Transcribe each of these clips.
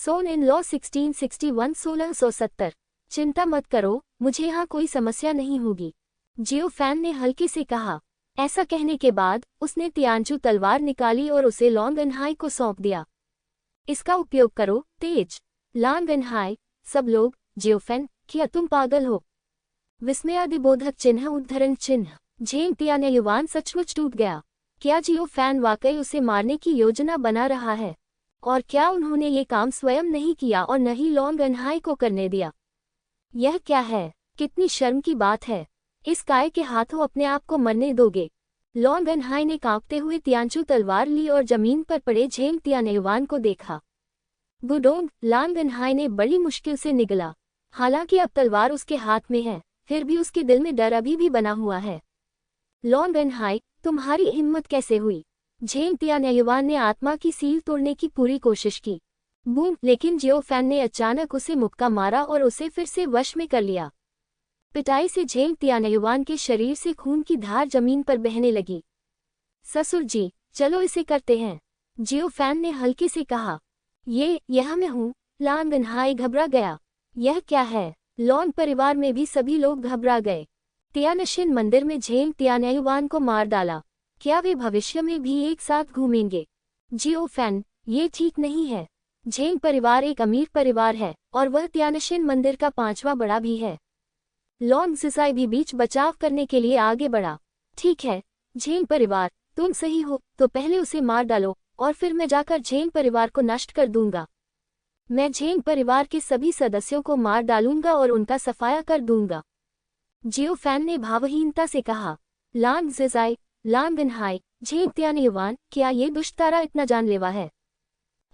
Son in law 1661 1670। चिंता मत करो, मुझे यहाँ कोई समस्या नहीं होगी, जियो फैन ने हल्के से कहा। ऐसा कहने के बाद उसने तियानचू तलवार निकाली और उसे लॉन्ग एनहाई को सौंप दिया। इसका उपयोग करो, तेज। लॉन्ग एनहाई, सब लोग, जियो फैन, क्या तुम पागल हो? विस्मयादिबोधक चिन्ह उद्धरण चिन्ह। झेंग तियानयुआन सचमुच टूट गया। क्या जियो फैन वाकई उसे मारने की योजना बना रहा है? और क्या उन्होंने ये काम स्वयं नहीं किया और न ही लॉन्ग एनहाई को करने दिया? यह क्या है? कितनी शर्म की बात है। इस काय के हाथों अपने आप को मरने दोगे? लॉन्ग एनहाई ने कांपते हुए तियानचू तलवार ली और जमीन पर पड़े झेंग तियानयुआन को देखा। गुडोंग, लॉन्ग एनहाई ने बड़ी मुश्किल से निगला। हालांकि अब तलवार उसके हाथ में है, फिर भी उसके दिल में डर अभी भी बना हुआ है। लॉन्ग एनहाई, तुम्हारी हिम्मत कैसे हुई? झेंग तियानयुआन ने आत्मा की सील तोड़ने की पूरी कोशिश की। बूम! लेकिन जियो फैन ने अचानक उसे मुक्का मारा और उसे फिर से वश में कर लिया। पिटाई से झेंग तियानयुआन के शरीर से खून की धार जमीन पर बहने लगी। ससुर जी, चलो इसे करते हैं, जियो फैन ने हल्के से कहा। यह मैं हूँ। लॉन्ग एनहाई घबरा गया। यह क्या है? लॉन्ग परिवार में भी सभी लोग घबरा गए। तियानशिन मंदिर में झेंग तियानयुआन को मार डाला। क्या वे भविष्य में भी एक साथ घूमेंगे? जियो फैन, ये ठीक नहीं है। झेंग परिवार एक अमीर परिवार है और वह तियानशिन मंदिर का 5वां बड़ा भी है। लॉन्ग जिसाई भी बीच बचाव करने के लिए आगे बढ़ा। ठीक है, झेंग परिवार, तुम सही हो तो पहले उसे मार डालो और फिर मैं जाकर झेंग परिवार को नष्ट कर दूंगा। मैं झेंग परिवार के सभी सदस्यों को मार डालूंगा और उनका सफाया कर दूंगा, जियो फैन ने भावहीनता से कहा। लॉन्ग जिसाई, लॉन्ग एनहाई, झेंग तियानयुआन, क्या ये दुष्टारा इतना जानलेवा है?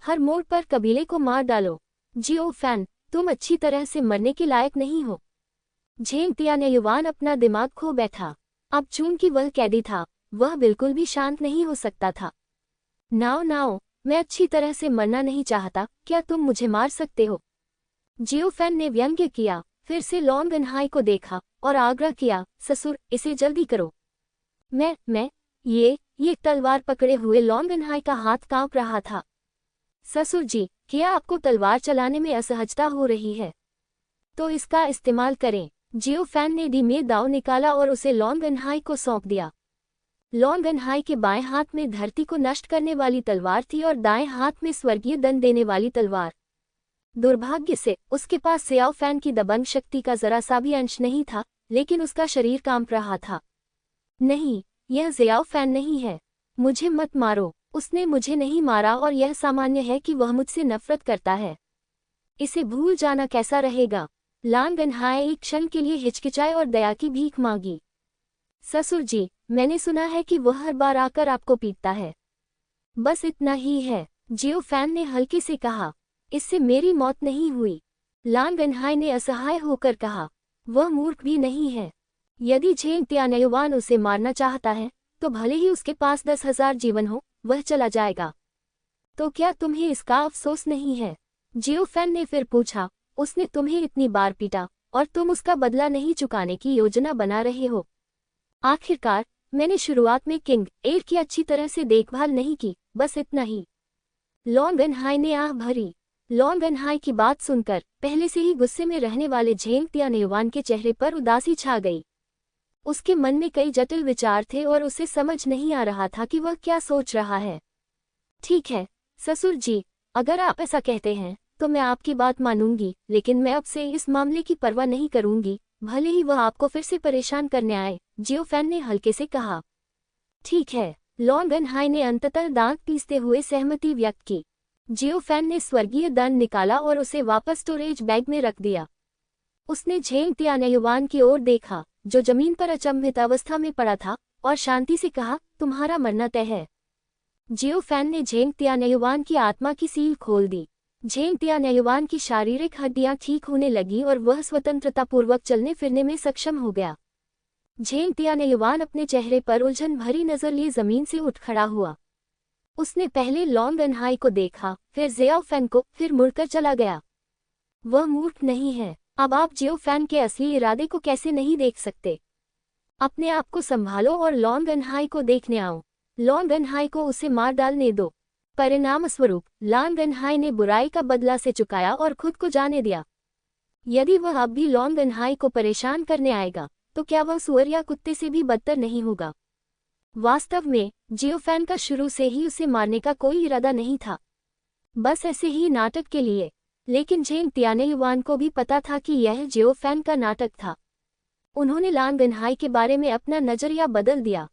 हर मोड़ पर कबीले को मार डालो। जियो फैन, तुम अच्छी तरह से मरने के लायक नहीं हो। झेंग तियानयुआन अपना दिमाग खो बैठा। अब चूंकि वह कैदी था, वह बिल्कुल भी शांत नहीं हो सकता था। नाओ, मैं अच्छी तरह से मरना नहीं चाहता, क्या तुम मुझे मार सकते हो? जियो फैन ने व्यंग्य किया, फिर से लॉन्ग एनहाई को देखा और आग्रह किया, ससुर, इसे जल्दी करो। मैं ये तलवार पकड़े हुए लॉन्ग एनहाई का हाथ कांप रहा था। ससुर जी, क्या आपको तलवार चलाने में असहजता हो रही है? तो इसका इस्तेमाल करें। जियो फैन ने धीमे दाव निकाला और उसे लॉन्ग एनहाई को सौंप दिया। लॉन्ग एनहाई के बाएं हाथ में धरती को नष्ट करने वाली तलवार थी और दाएं हाथ में स्वर्गीय दंड देने वाली तलवार। दुर्भाग्य से उसके पास जियो फैन की दबंग शक्ति का जरा सा भी अंश नहीं था, लेकिन उसका शरीर कांप रहा था। नहीं, यह जियो फैन नहीं है। मुझे मत मारो। उसने मुझे नहीं मारा और यह सामान्य है कि वह मुझसे नफरत करता है। इसे भूल जाना कैसा रहेगा? लॉन्ग एनहाई एक क्षण के लिए हिचकिचाए और दया की भीख मांगी। ससुर जी, मैंने सुना है कि वह हर बार आकर आपको पीटता है। बस इतना ही है, जियो फैन ने हल्के से कहा। इससे मेरी मौत नहीं हुई। लॉन्ग एनहाई ने असहाय होकर कहा। वह मूर्ख भी नहीं है। यदि झेंग तियानयुआन उसे मारना चाहता है, तो भले ही उसके पास 10,000 जीवन हो, वह चला जाएगा। तो क्या तुम्हें इसका अफसोस नहीं है? जियो फैन ने फिर पूछा। उसने तुम्हें इतनी बार पीटा और तुम उसका बदला नहीं चुकाने की योजना बना रहे हो। आखिरकार, मैंने शुरुआत में किंग एयर की अच्छी तरह से देखभाल नहीं की, बस इतना ही। लॉन्ग एनहाई ने आह भरी। लॉन्ग एनहाई की बात सुनकर पहले से ही गुस्से में रहने वाले झेंग तियानयुआन के चेहरे पर उदासी छा गई। उसके मन में कई जटिल विचार थे और उसे समझ नहीं आ रहा था कि वह क्या सोच रहा है। ठीक है, ससुर जी, अगर आप ऐसा कहते हैं तो मैं आपकी बात मानूंगी, लेकिन मैं अब से इस मामले की परवाह नहीं करूंगी, भले ही वह आपको फिर से परेशान करने आए, जियो फैन ने हल्के से कहा। ठीक है, लॉन्ग एनहाई ने अंततः दांत पीसते हुए सहमति व्यक्त की। जियो फैन ने स्वर्गीय दंड निकाला और उसे वापस स्टोरेज बैग में रख दिया। उसने झेंग तियानयुआन की ओर देखा, जो जमीन पर अचंभित अवस्था में पड़ा था, और शांति से कहा, तुम्हारा मरना तय है। जियो फैन ने झेंग तियानयुआन की आत्मा की सील खोल दी। झेंग तियानयुआन की शारीरिक हड्डियां ठीक होने लगी और वह स्वतंत्रतापूर्वक चलने फिरने में सक्षम हो गया। झेंग तियानयुआन अपने चेहरे पर उलझन भरी नजर लिए जमीन से उठ खड़ा हुआ। उसने पहले लॉन्ग एनहाई को देखा, फिर जियो फैन को, फिर मुड़कर चला गया। वह मूर्ख नहीं है। अब आप जियो फैन के असली इरादे को कैसे नहीं देख सकते? अपने आप को संभालो और लॉन्ग एनहाई को देखने आओ। लॉन्ग एनहाई को उसे मार डालने दो। परिणाम स्वरूप लान गनहाई ने बुराई का बदला से चुकाया और खुद को जाने दिया। यदि वह अब भी लॉन्ग गनहाई को परेशान करने आएगा तो क्या वह सुअर या कुत्ते से भी बदतर नहीं होगा। वास्तव में जियोफैन का शुरू से ही उसे मारने का कोई इरादा नहीं था, बस ऐसे ही नाटक के लिए। लेकिन झेंग तियानयुआन को भी पता था कि यह जियोफैन का नाटक था। उन्होंने लान गनहाई के बारे में अपना नजरिया बदल दिया,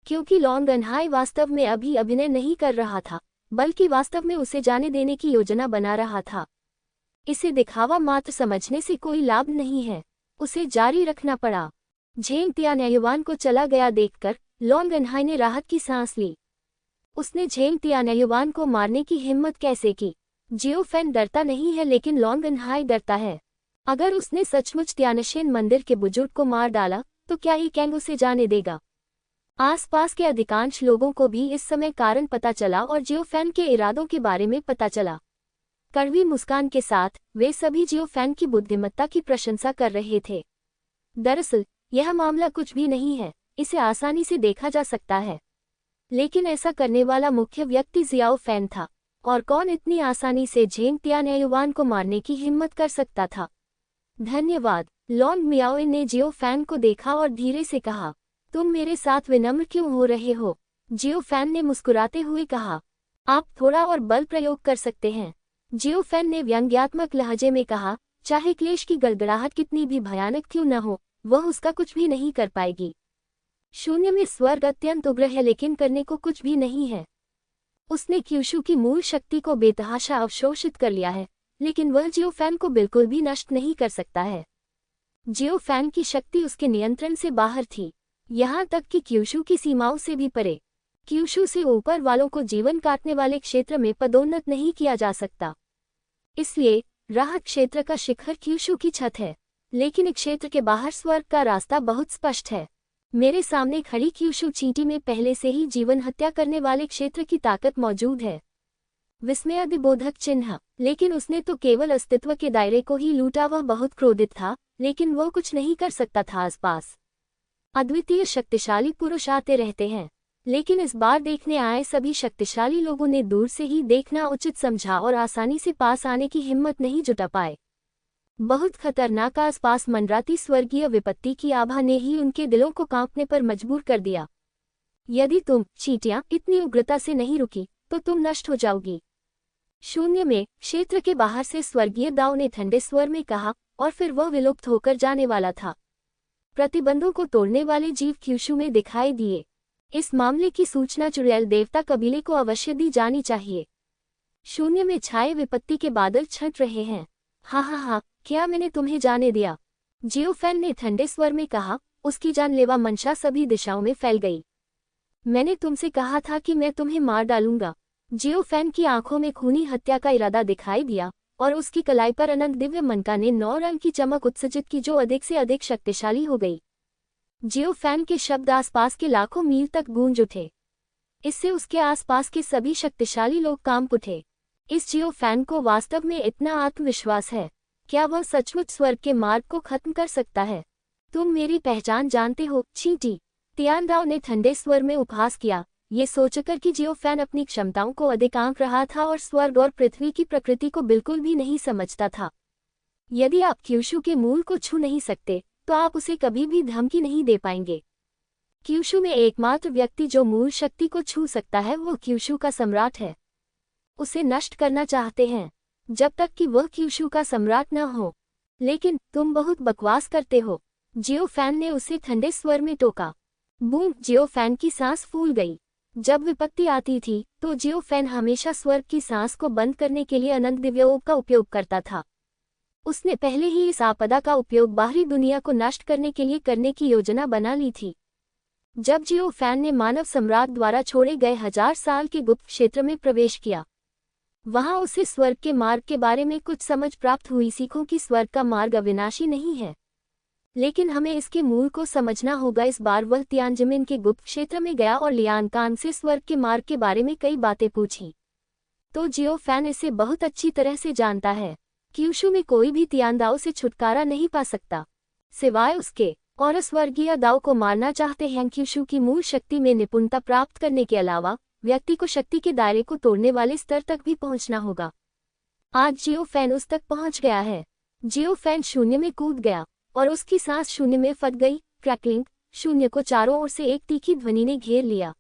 क्योंकि लॉन्ग गनहाई वास्तव में अभी अभिनय नहीं कर रहा था, बल्कि वास्तव में उसे जाने देने की योजना बना रहा था। इसे दिखावा मात्र समझने से कोई लाभ नहीं है, उसे जारी रखना पड़ा। झेंग तियानयुआन को चला गया देखकर लॉन्ग गनहाई ने राहत की सांस ली। उसने झेंग तियानयुआन को मारने की हिम्मत कैसे की। जियोफैन डरता नहीं है, लेकिन लॉन्ग गनहाई डरता है। अगर उसने सचमुच तियानशेन मंदिर के बुजुर्ग को मार डाला तो क्या ये कैंग उसे जाने देगा। आसपास के अधिकांश लोगों को भी इस समय कारण पता चला और जियोफैन के इरादों के बारे में पता चला। कड़वी मुस्कान के साथ वे सभी जियोफैन की बुद्धिमत्ता की प्रशंसा कर रहे थे। दरअसल यह मामला कुछ भी नहीं है, इसे आसानी से देखा जा सकता है। लेकिन ऐसा करने वाला मुख्य व्यक्ति जियाओ फैन था, और कौन इतनी आसानी से झेंग तियानयुआन को मारने की हिम्मत कर सकता था। धन्यवाद। लॉन्ग मियाओ ने जियोफैन को देखा और धीरे से कहा, तुम मेरे साथ विनम्र क्यों हो रहे हो। जियोफैन ने मुस्कुराते हुए कहा, आप थोड़ा और बल प्रयोग कर सकते हैं। जियोफैन ने व्यंग्यात्मक लहजे में कहा, चाहे क्लेश की गड़गड़ाहट कितनी भी भयानक क्यों न हो, वह उसका कुछ भी नहीं कर पाएगी। शून्य में स्वर्ग अत्यंत उग्र है, लेकिन करने को कुछ भी नहीं है। उसने क्यूशू की मूल शक्ति को बेतहाशा अवशोषित कर लिया है, लेकिन वह जियोफैन को बिल्कुल भी नष्ट नहीं कर सकता है। जियोफैन की शक्ति उसके नियंत्रण से बाहर थी, यहाँ तक कि क्यूशू की सीमाओं से भी परे। क्यूशू से ऊपर वालों को जीवन काटने वाले क्षेत्र में पदोन्नत नहीं किया जा सकता। इसलिए राहत क्षेत्र का शिखर क्यूशू की छत है, लेकिन इस क्षेत्र के बाहर स्वर्ग का रास्ता बहुत स्पष्ट है। मेरे सामने खड़ी क्यूशू चींटी में पहले से ही जीवन हत्या करने वाले क्षेत्र की ताकत मौजूद है। विस्मयादिबोधक चिन्ह। लेकिन उसने तो केवल अस्तित्व के दायरे को ही लूटा। वह बहुत क्रोधित था, लेकिन वह कुछ नहीं कर सकता था। आसपास अद्वितीय शक्तिशाली पुरुष आते रहते हैं, लेकिन इस बार देखने आए सभी शक्तिशाली लोगों ने दूर से ही देखना उचित समझा और आसानी से पास आने की हिम्मत नहीं जुटा पाए। बहुत खतरनाक आसपास मंडराती स्वर्गीय विपत्ति की आभा ने ही उनके दिलों को कांपने पर मजबूर कर दिया। यदि तुम चींटियां इतनी उग्रता से नहीं रुकी तो तुम नष्ट हो जाओगी। शून्य में क्षेत्र के बाहर से स्वर्गीय दाओ ने ठंडे स्वर में कहा, और फिर वह विलुप्त होकर जाने वाला था। प्रतिबंधों को तोड़ने वाले जीव क्यूशू में दिखाई दिए। इस मामले की सूचना चुड़ैल देवता कबीले को अवश्य दी जानी चाहिए। शून्य में छाए विपत्ति के बादल छंट रहे हैं। हा, क्या मैंने तुम्हें जाने दिया। जियोफैन ने ठंडे स्वर में कहा, उसकी जानलेवा मंशा सभी दिशाओं में फैल गई। मैंने तुमसे कहा था कि मैं तुम्हें मार डालूंगा। जियोफैन की आंखों में खूनी हत्या का इरादा दिखाई दिया, और उसकी कलाई पर अनंत दिव्य मनका ने 9 रंग की चमक उत्सर्जित की जो अधिक से अधिक शक्तिशाली हो गई। जियोफैन के शब्द आसपास के लाखों मील तक गूंज उठे। इससे उसके आसपास के सभी शक्तिशाली लोग कांप उठे। इस जियोफैन को वास्तव में इतना आत्मविश्वास है। क्या वह सचमुच स्वर्ग के मार्ग को खत्म कर सकता है। तुम मेरी पहचान जानते हो, चींटी। तियानदाओ ने ठंडे स्वर में उपहास किया, ये सोचकर कि जियोफैन अपनी क्षमताओं को अधिक आंक रहा था और स्वर्ग और पृथ्वी की प्रकृति को बिल्कुल भी नहीं समझता था। यदि आप क्यूशू के मूल को छू नहीं सकते तो आप उसे कभी भी धमकी नहीं दे पाएंगे। क्यूशू में एकमात्र व्यक्ति जो मूल शक्ति को छू सकता है वो क्यूशू का सम्राट है। उसे नष्ट करना चाहते हैं जब तक कि वह क्यूशू का सम्राट न हो। लेकिन तुम बहुत बकवास करते हो, जियोफैन ने उसे ठंडे स्वर में टोका। बूम। जियोफैन की सांस फूल गई। जब विपत्ति आती थी तो जियोफैन हमेशा स्वर्ग की सांस को बंद करने के लिए अनंत दिव्योग का उपयोग करता था। उसने पहले ही इस आपदा का उपयोग बाहरी दुनिया को नष्ट करने के लिए करने की योजना बना ली थी। जब जियोफैन ने मानव सम्राट द्वारा छोड़े गए 1000 साल के गुप्त क्षेत्र में प्रवेश किया, वहां उसे स्वर्ग के मार्ग के बारे में कुछ समझ प्राप्त हुई। सीखों कि स्वर्ग का मार्ग अविनाशी नहीं है, लेकिन हमें इसके मूल को समझना होगा। इस बार वह तियानजिमिन के गुप्त क्षेत्र में गया और लियानकान से स्वर्ग के मार्ग के बारे में कई बातें पूछी। तो जियोफैन इसे बहुत अच्छी तरह से जानता है। क्यूशू में कोई भी तियानदाओ से छुटकारा नहीं पा सकता सिवाय उसके, और स्वर्गीय दाओ को मारना चाहते हैं। क्यूशू की मूल शक्ति में निपुणता प्राप्त करने के अलावा व्यक्ति को शक्ति के दायरे को तोड़ने वाले स्तर तक भी पहुंचना होगा। आज जियो फैन उस तक पहुंच गया है। जियो फैन शून्य में कूद गया और उसकी सांस शून्य में फट गई। क्रैकलिंग, शून्य को चारों ओर से एक तीखी ध्वनि ने घेर लिया।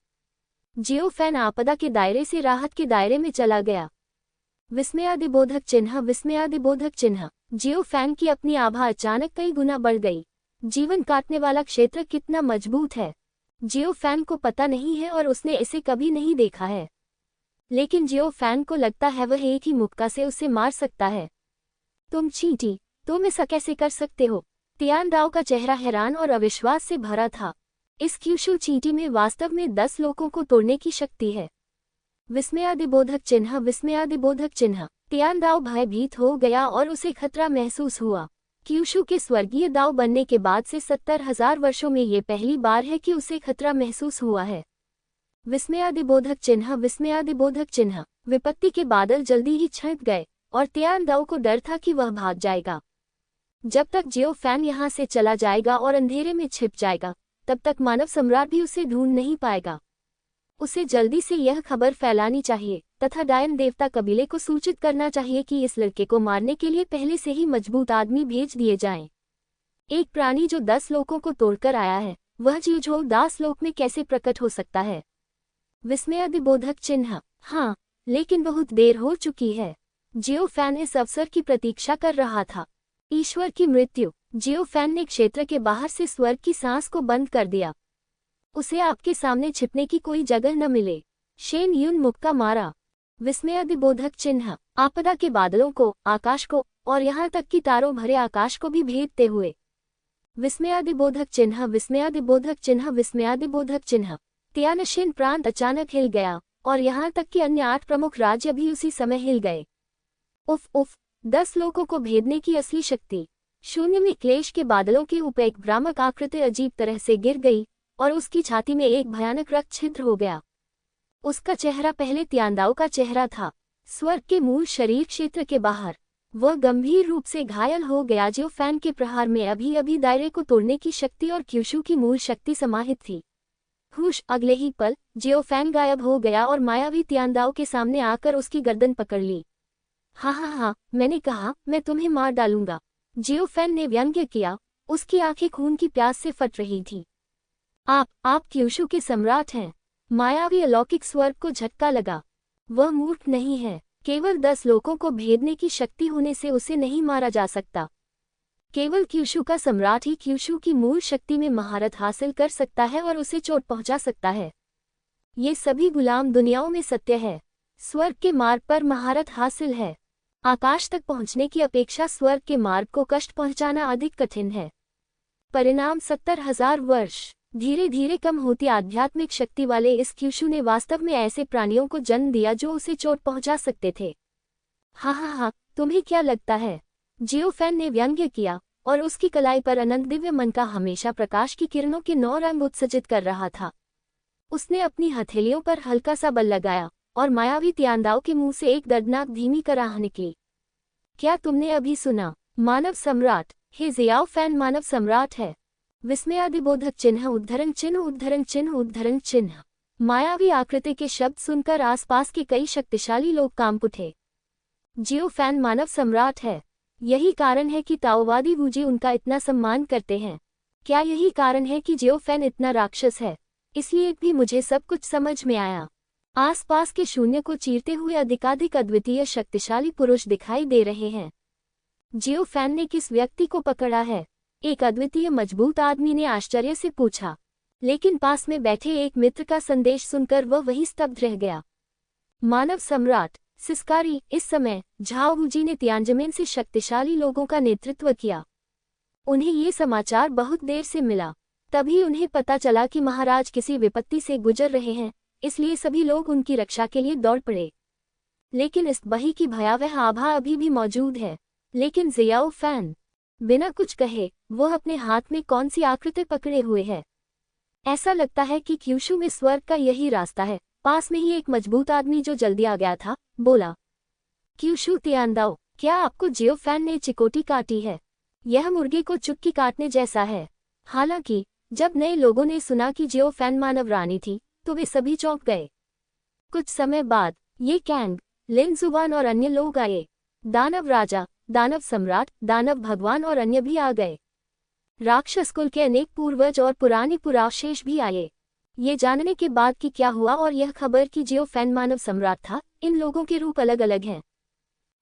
जियो फैन आपदा के दायरे से राहत के दायरे में चला गया। विस्मयादिबोधक चिन्ह, विस्मयादिबोधक चिन्ह। जियो फैन की अपनी आभा अचानक कई गुना बढ़ गई। जीवन काटने वाला क्षेत्र कितना मजबूत है, जियो फैन को पता नहीं है और उसने इसे कभी नहीं देखा है। लेकिन जियो फैन को लगता है वह एक ही मुक्का से उसे मार सकता है। तुम चींटी, तुम ऐसा कैसे कर सकते हो? तियानदाओ का चेहरा हैरान और अविश्वास से भरा था। इस क्यूशू चींटी में वास्तव में 10 लोगों को तोड़ने की शक्ति है। विस्मयादिबोधक चिन्ह, विस्मयादिबोधक चिन्ह। तियानदाओ भयभीत हो गया और उसे खतरा महसूस हुआ। क्यूशू के स्वर्गीय दाओ बनने के बाद से 70,000 वर्षों में ये पहली बार है कि उसे खतरा महसूस हुआ है। विस्मयादिबोधक चिन्ह, विस्मयादिबोधक चिन्ह। विपत्ति के बादल जल्दी ही छंट गए और तियानदाओ को डर था कि वह भाग जाएगा। जब तक जियो फैन यहाँ से चला जाएगा और अंधेरे में छिप जाएगा, तब तक मानव सम्राट भी उसे ढूंढ नहीं पाएगा। उसे जल्दी से यह खबर फैलानी चाहिए तथा डायन देवता कबीले को सूचित करना चाहिए कि इस लड़के को मारने के लिए पहले से ही मजबूत आदमी भेज दिए जाएं। एक प्राणी जो 10 लोगों को तोड़कर आया है, वह जीवजोग दास लोक में कैसे प्रकट हो सकता है? विस्मयादिबोधक चिन्ह। हाँ, लेकिन बहुत देर हो चुकी है। जियो फैन इस अवसर की प्रतीक्षा कर रहा था। ईश्वर की मृत्यु। जियो फैन ने क्षेत्र के बाहर से स्वर्ग की सांस को बंद कर दिया। उसे आपके सामने छिपने की कोई जगह न मिले। शेन यून मुक्का मारा। विस्मयादिबोधक चिन्ह। आपदा के बादलों को, आकाश को और यहाँ तक कि तारों भरे आकाश को भी भेदते हुए। विस्मयादिबोधक चिन्ह, विस्मयादिबोधक चिन्ह, विस्मयादिबोधक चिन्ह। तियानशिन प्रांत अचानक हिल गया और यहाँ तक कि अन्य 8 प्रमुख राज्य भी उसी समय हिल गए। उफ उफ, 10 लोगों को भेदने की असली शक्ति। शून्य में क्लेश के बादलों के ऊपर एक भ्रामक आकृति अजीब तरह से गिर गई और उसकी छाती में एक भयानक रक्त छिद्र हो गया। उसका चेहरा पहले तियानदाओ का चेहरा था। स्वर्ग के मूल शरीर क्षेत्र के बाहर वह गंभीर रूप से घायल हो गया। जियो फैन के प्रहार में अभी अभी दायरे को तोड़ने की शक्ति और क्यूशू की मूल शक्ति समाहित थी। हुश, अगले ही पल जियो फैन गायब हो गया और मायावी तियानदाओ के सामने आकर उसकी गर्दन पकड़ ली। हाँ हाँ हाँ, मैंने कहा मैं तुम्हें मार डालूंगा, जियो फैन ने व्यंग्य किया। उसकी आंखें खून की प्यास से फट रही थी। आप क्यूशू के सम्राट हैं। मायावी अलौकिक स्वर्ग को झटका लगा। वह मूर्ख नहीं है। केवल 10 लोगों को भेदने की शक्ति होने से उसे नहीं मारा जा सकता। केवल क्यूशू का सम्राट ही क्यूशू की मूल शक्ति में महारत हासिल कर सकता है और उसे चोट पहुंचा सकता है। ये सभी गुलाम दुनियाओं में सत्य है। स्वर्ग के मार्ग पर महारत हासिल है। आकाश तक पहुंचने की अपेक्षा स्वर्ग के मार्ग को कष्ट पहुंचाना अधिक कठिन है। परिणाम 70,000 वर्ष। धीरे धीरे कम होती आध्यात्मिक शक्ति वाले इस क्यूशू ने वास्तव में ऐसे प्राणियों को जन्म दिया जो उसे चोट पहुंचा सकते थे। हाँ हाँ हाँ, तुम्हें क्या लगता है? जियो फैन ने व्यंग्य किया और उसकी कलाई पर अनंत दिव्य मन का हमेशा प्रकाश की किरणों के 9 रंग उत्सर्जित कर रहा था। उसने अपनी हथेलियों पर हल्का सा बल लगाया और मायावी तियानदाओ के मुंह से एक दर्दनाक धीमी कराह निकली। क्या तुमने अभी सुना? मानव सम्राट। हे जियाओ फैन मानव सम्राट है। विस्मयादिबोधक चिन्ह, उद्धरण चिन्ह, उद्धरण चिन्ह, उद्धरण चिन्ह। मायावी आकृति के शब्द सुनकर आसपास के कई शक्तिशाली लोग कांप उठे। जियो फैन मानव सम्राट है। यही कारण है कि ताओवादी वूजी उनका इतना सम्मान करते हैं। क्या यही कारण है कि जियो फैन इतना राक्षस है? इसलिए भी मुझे सब कुछ समझ में आया। आसपास के शून्य को चीरते हुए अधिकाधिक अद्वितीय शक्तिशाली पुरुष दिखाई दे रहे हैं। जियो फैन ने किस व्यक्ति को पकड़ा है? एक अद्वितीय मजबूत आदमी ने आश्चर्य से पूछा। लेकिन पास में बैठे एक मित्र का संदेश सुनकर वह वहीं स्तब्ध रह गया। मानव सम्राट सिस्कारी। इस समय झाओ वूजी ने तियानजमेन से शक्तिशाली लोगों का नेतृत्व किया। उन्हें ये समाचार बहुत देर से मिला। तभी उन्हें पता चला कि महाराज किसी विपत्ति से गुजर रहे हैं, इसलिए सभी लोग उनकी रक्षा के लिए दौड़ पड़े। लेकिन इस बही की भयावह आभा अभी भी मौजूद है। लेकिन जियाओ फैन बिना कुछ कहे वह अपने हाथ में कौन सी आकृति पकड़े हुए है? ऐसा लगता है कि क्यूशू में स्वर्ग का यही रास्ता है। पास में ही एक मजबूत आदमी जो जल्दी आ गया था बोला, क्यूशू तियानदाओ, क्या आपको जियो फैन ने चिकोटी काटी है? यह मुर्गे को चुटकी काटने जैसा है। हालांकि जब नए लोगों ने सुना कि जियो फैन मानव रानी थी तो वे सभी चौंक गए। कुछ समय बाद ये कैंग, लिन जुबान और अन्य लोग आए। दानव राजा, दानव सम्राट, दानव भगवान और अन्य भी आ गए। राक्षस कुल के अनेक पूर्वज और पुराने पुरावशेष भी आए। ये जानने के बाद कि क्या हुआ और यह खबर कि जियो फैन मानव सम्राट था, इन लोगों के रूप अलग अलग हैं।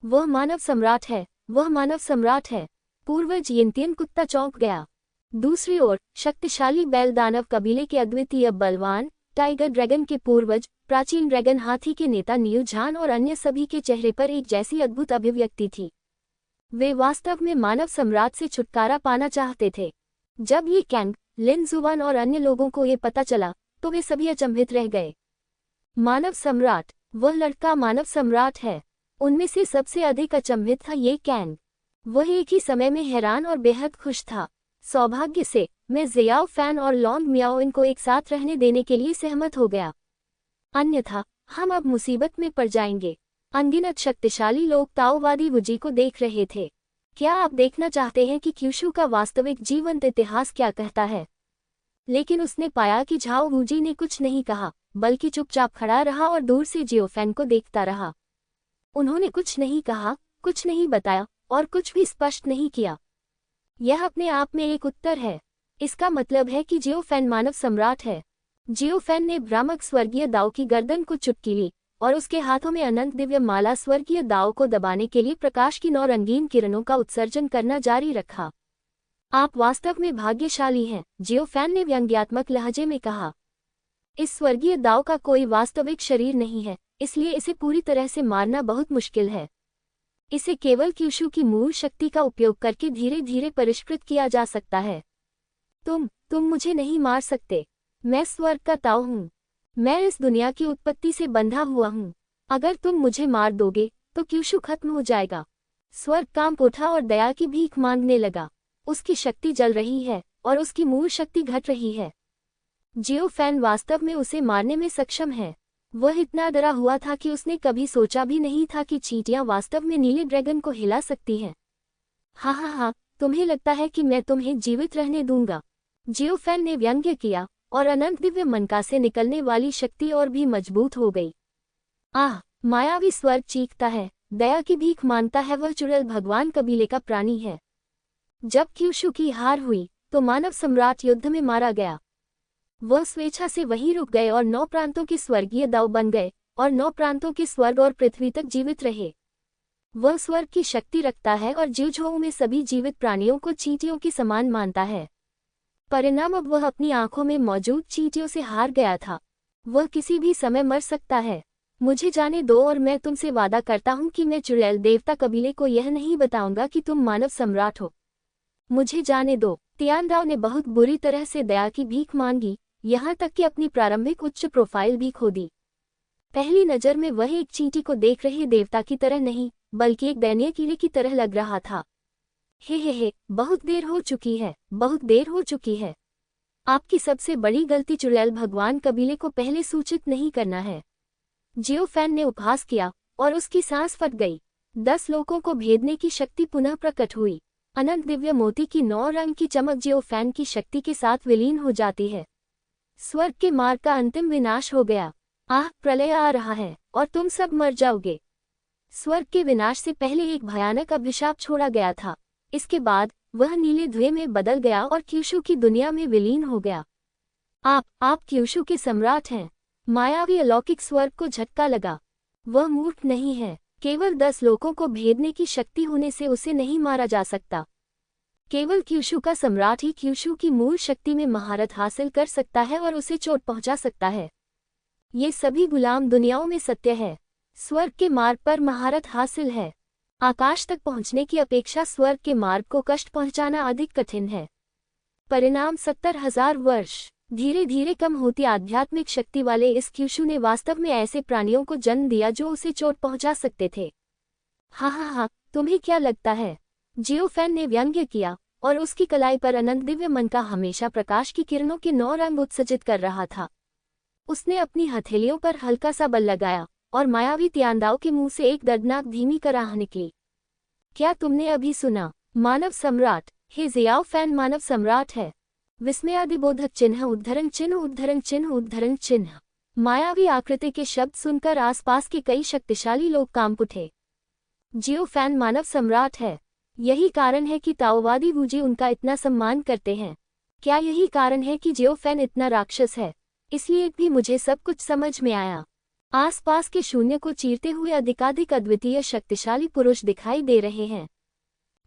वह मानव सम्राट है, वह मानव सम्राट है। पूर्वज यिनतियन कुत्ता चौंक गया। दूसरी ओर शक्तिशाली बैल दानव कबीले के अद्वितीय बलवान टाइगर ड्रैगन के पूर्वज प्राचीन ड्रैगन हाथी के नेता नियू झान और अन्य सभी के चेहरे पर एक जैसी अद्भुत अभिव्यक्ति थी। वे वास्तव में मानव सम्राट से छुटकारा पाना चाहते थे। जब ये कैंग, लिन जुबान और अन्य लोगों को ये पता चला तो वे सभी अचंभित रह गए। मानव सम्राट, वह लड़का मानव सम्राट है। उनमें से सबसे अधिक अचंभित था ये कैंग। वह एक ही समय में हैरान और बेहद खुश था। सौभाग्य से मैं जियाओ फैन और लॉन्ग मियाओ इनको एक साथ रहने देने के लिए सहमत हो गया, अन्यथा हम अब मुसीबत में पड़ जाएंगे। अनगिनत शक्तिशाली लोग ताओवादी वुजी को देख रहे थे। क्या आप देखना चाहते हैं कि क्यूशू का वास्तविक जीवंत इतिहास क्या कहता है? लेकिन उसने पाया कि झाओ वुजी ने कुछ नहीं कहा, बल्कि चुपचाप खड़ा रहा और दूर से जियो फैन को देखता रहा। उन्होंने कुछ नहीं कहा, कुछ नहीं बताया और कुछ भी स्पष्ट नहीं किया। यह अपने आप में एक उत्तर है। इसका मतलब है कि जियो फैन मानव सम्राट है। जियो फैन ने भ्रामक स्वर्गीय दाओ की गर्दन को चुटकी ली और उसके हाथों में अनंत दिव्य माला स्वर्गीय दाओ को दबाने के लिए प्रकाश की 9 रंगीन किरणों का उत्सर्जन करना जारी रखा। आप वास्तव में भाग्यशाली हैं, जियो फैन ने व्यंग्यात्मक लहजे में कहा। इस स्वर्गीय दाओ का कोई वास्तविक शरीर नहीं है, इसलिए इसे पूरी तरह से मारना बहुत मुश्किल है। इसे केवल क्यूशू की मूल शक्ति का उपयोग करके धीरे धीरे परिष्कृत किया जा सकता है। तुम मुझे नहीं मार सकते। मैं स्वर्ग का ताऊ हूँ। मैं इस दुनिया की उत्पत्ति से बंधा हुआ हूँ। अगर तुम मुझे मार दोगे तो क्यूशू खत्म हो जाएगा। स्वर्ग कांप उठा और दया की भीख मांगने लगा। उसकी शक्ति जल रही है और उसकी मूल शक्ति घट रही है। जियो फैन वास्तव में उसे मारने में सक्षम है। वह इतना डरा हुआ था कि उसने कभी सोचा भी नहीं था कि चींटियां वास्तव में नीले ड्रैगन को हिला सकती हैं। हाँ, तुम्हें लगता है कि मैं तुम्हें जीवित रहने दूंगा? जियो फैन ने व्यंग्य किया और अनंत दिव्य मनका से निकलने वाली शक्ति और भी मजबूत हो गई। मायावी स्वर्ग चीखता है, दया की भीख मांगता है। वह चुड़ैल भगवान कबीले का प्राणी है। जब क्यूशू की हार हुई तो मानव सम्राट युद्ध में मारा गया। वह स्वेच्छा से वहीं रुक गए और 9 प्रांतों के स्वर्गीय दाऊ बन गए और 9 प्रांतों के स्वर्ग और पृथ्वी तक जीवित रहे। वह स्वर्ग की शक्ति रखता है और जिउझोऊ में सभी जीवित प्राणियों को चींटियों की समान मानता है। परिणाम अब वह अपनी आंखों में मौजूद चींटियों से हार गया था। वह किसी भी समय मर सकता है। मुझे जाने दो और मैं तुमसे वादा करता हूँ कि मैं चुड़ैल देवता कबीले को यह नहीं बताऊंगा कि तुम मानव सम्राट हो। मुझे जाने दो। तियानदाओ ने बहुत बुरी तरह से दया की भीख मांगी, यहाँ तक कि अपनी प्रारंभिक उच्च प्रोफाइल भी खो दी। पहली नज़र में वह एक चींटी को देख रहे देवता की तरह नहीं, बल्कि एक दयनीय कीड़े की तरह लग रहा था। हे, बहुत देर हो चुकी है, बहुत देर हो चुकी है। आपकी सबसे बड़ी गलती चुड़ैल भगवान कबीले को पहले सूचित नहीं करना है। जियो फैन ने उपहास किया और उसकी सांस फट गई। 10 लोगों को भेदने की शक्ति पुनः प्रकट हुई। अनंत दिव्य मोती की 9 रंग की चमक जियो फैन की शक्ति के साथ विलीन हो जाती है। स्वर्ग के मार्ग का अंतिम विनाश हो गया। प्रलय आ रहा है और तुम सब मर जाओगे। स्वर्ग के विनाश से पहले एक भयानक अभिशाप छोड़ा गया था। इसके बाद वह नीले धुएं में बदल गया और क्यूशू की दुनिया में विलीन हो गया। आप क्यूशू के सम्राट हैं। मायावी अलौकिक स्वर्ग को झटका लगा। वह मूर्ख नहीं है। केवल 10 लोगों को भेदने की शक्ति होने से उसे नहीं मारा जा सकता। केवल क्यूशू का सम्राट ही क्यूशू की मूल शक्ति में महारत हासिल कर सकता है और उसे चोट पहुंचा सकता है। ये सभी गुलाम दुनियाओं में सत्य है। स्वर्ग के मार्ग पर महारत हासिल है। आकाश तक पहुंचने की अपेक्षा स्वर्ग के मार्ग को कष्ट पहुंचाना अधिक कठिन है। परिणाम 70,000 वर्ष। धीरे धीरे कम होती आध्यात्मिक शक्ति वाले इस क्यूशू ने वास्तव में ऐसे प्राणियों को जन्म दिया जो उसे चोट पहुंचा सकते थे। हाँ, तुम्हें क्या लगता है? जियो फैन ने व्यंग्य किया और उसकी कलाई पर अनंत दिव्य मन का हमेशा प्रकाश की किरणों के 9 रंग उत्सर्जित कर रहा था। उसने अपनी हथेलियों पर हल्का सा बल लगाया और मायावी तियानदाओ के मुंह से एक दर्दनाक धीमी कराह निकली। क्या तुमने अभी सुना? मानव सम्राट। हे जियाओ फैन मानव सम्राट है। विस्मयादिबोधक चिन्ह उद्धरण चिन्ह उद्धरण चिन्ह उद्धरण चिन्ह। मायावी आकृति के शब्द सुनकर आसपास के कई शक्तिशाली लोग कांप उठे। जियो फैन मानव सम्राट है। यही कारण है कि ताओवादी वूजी उनका इतना सम्मान करते हैं। क्या यही कारण है कि जियो फैन इतना राक्षस है? इसलिए भी मुझे सब कुछ समझ में आया। आसपास के शून्य को चीरते हुए अधिकाधिक अद्वितीय शक्तिशाली पुरुष दिखाई दे रहे हैं।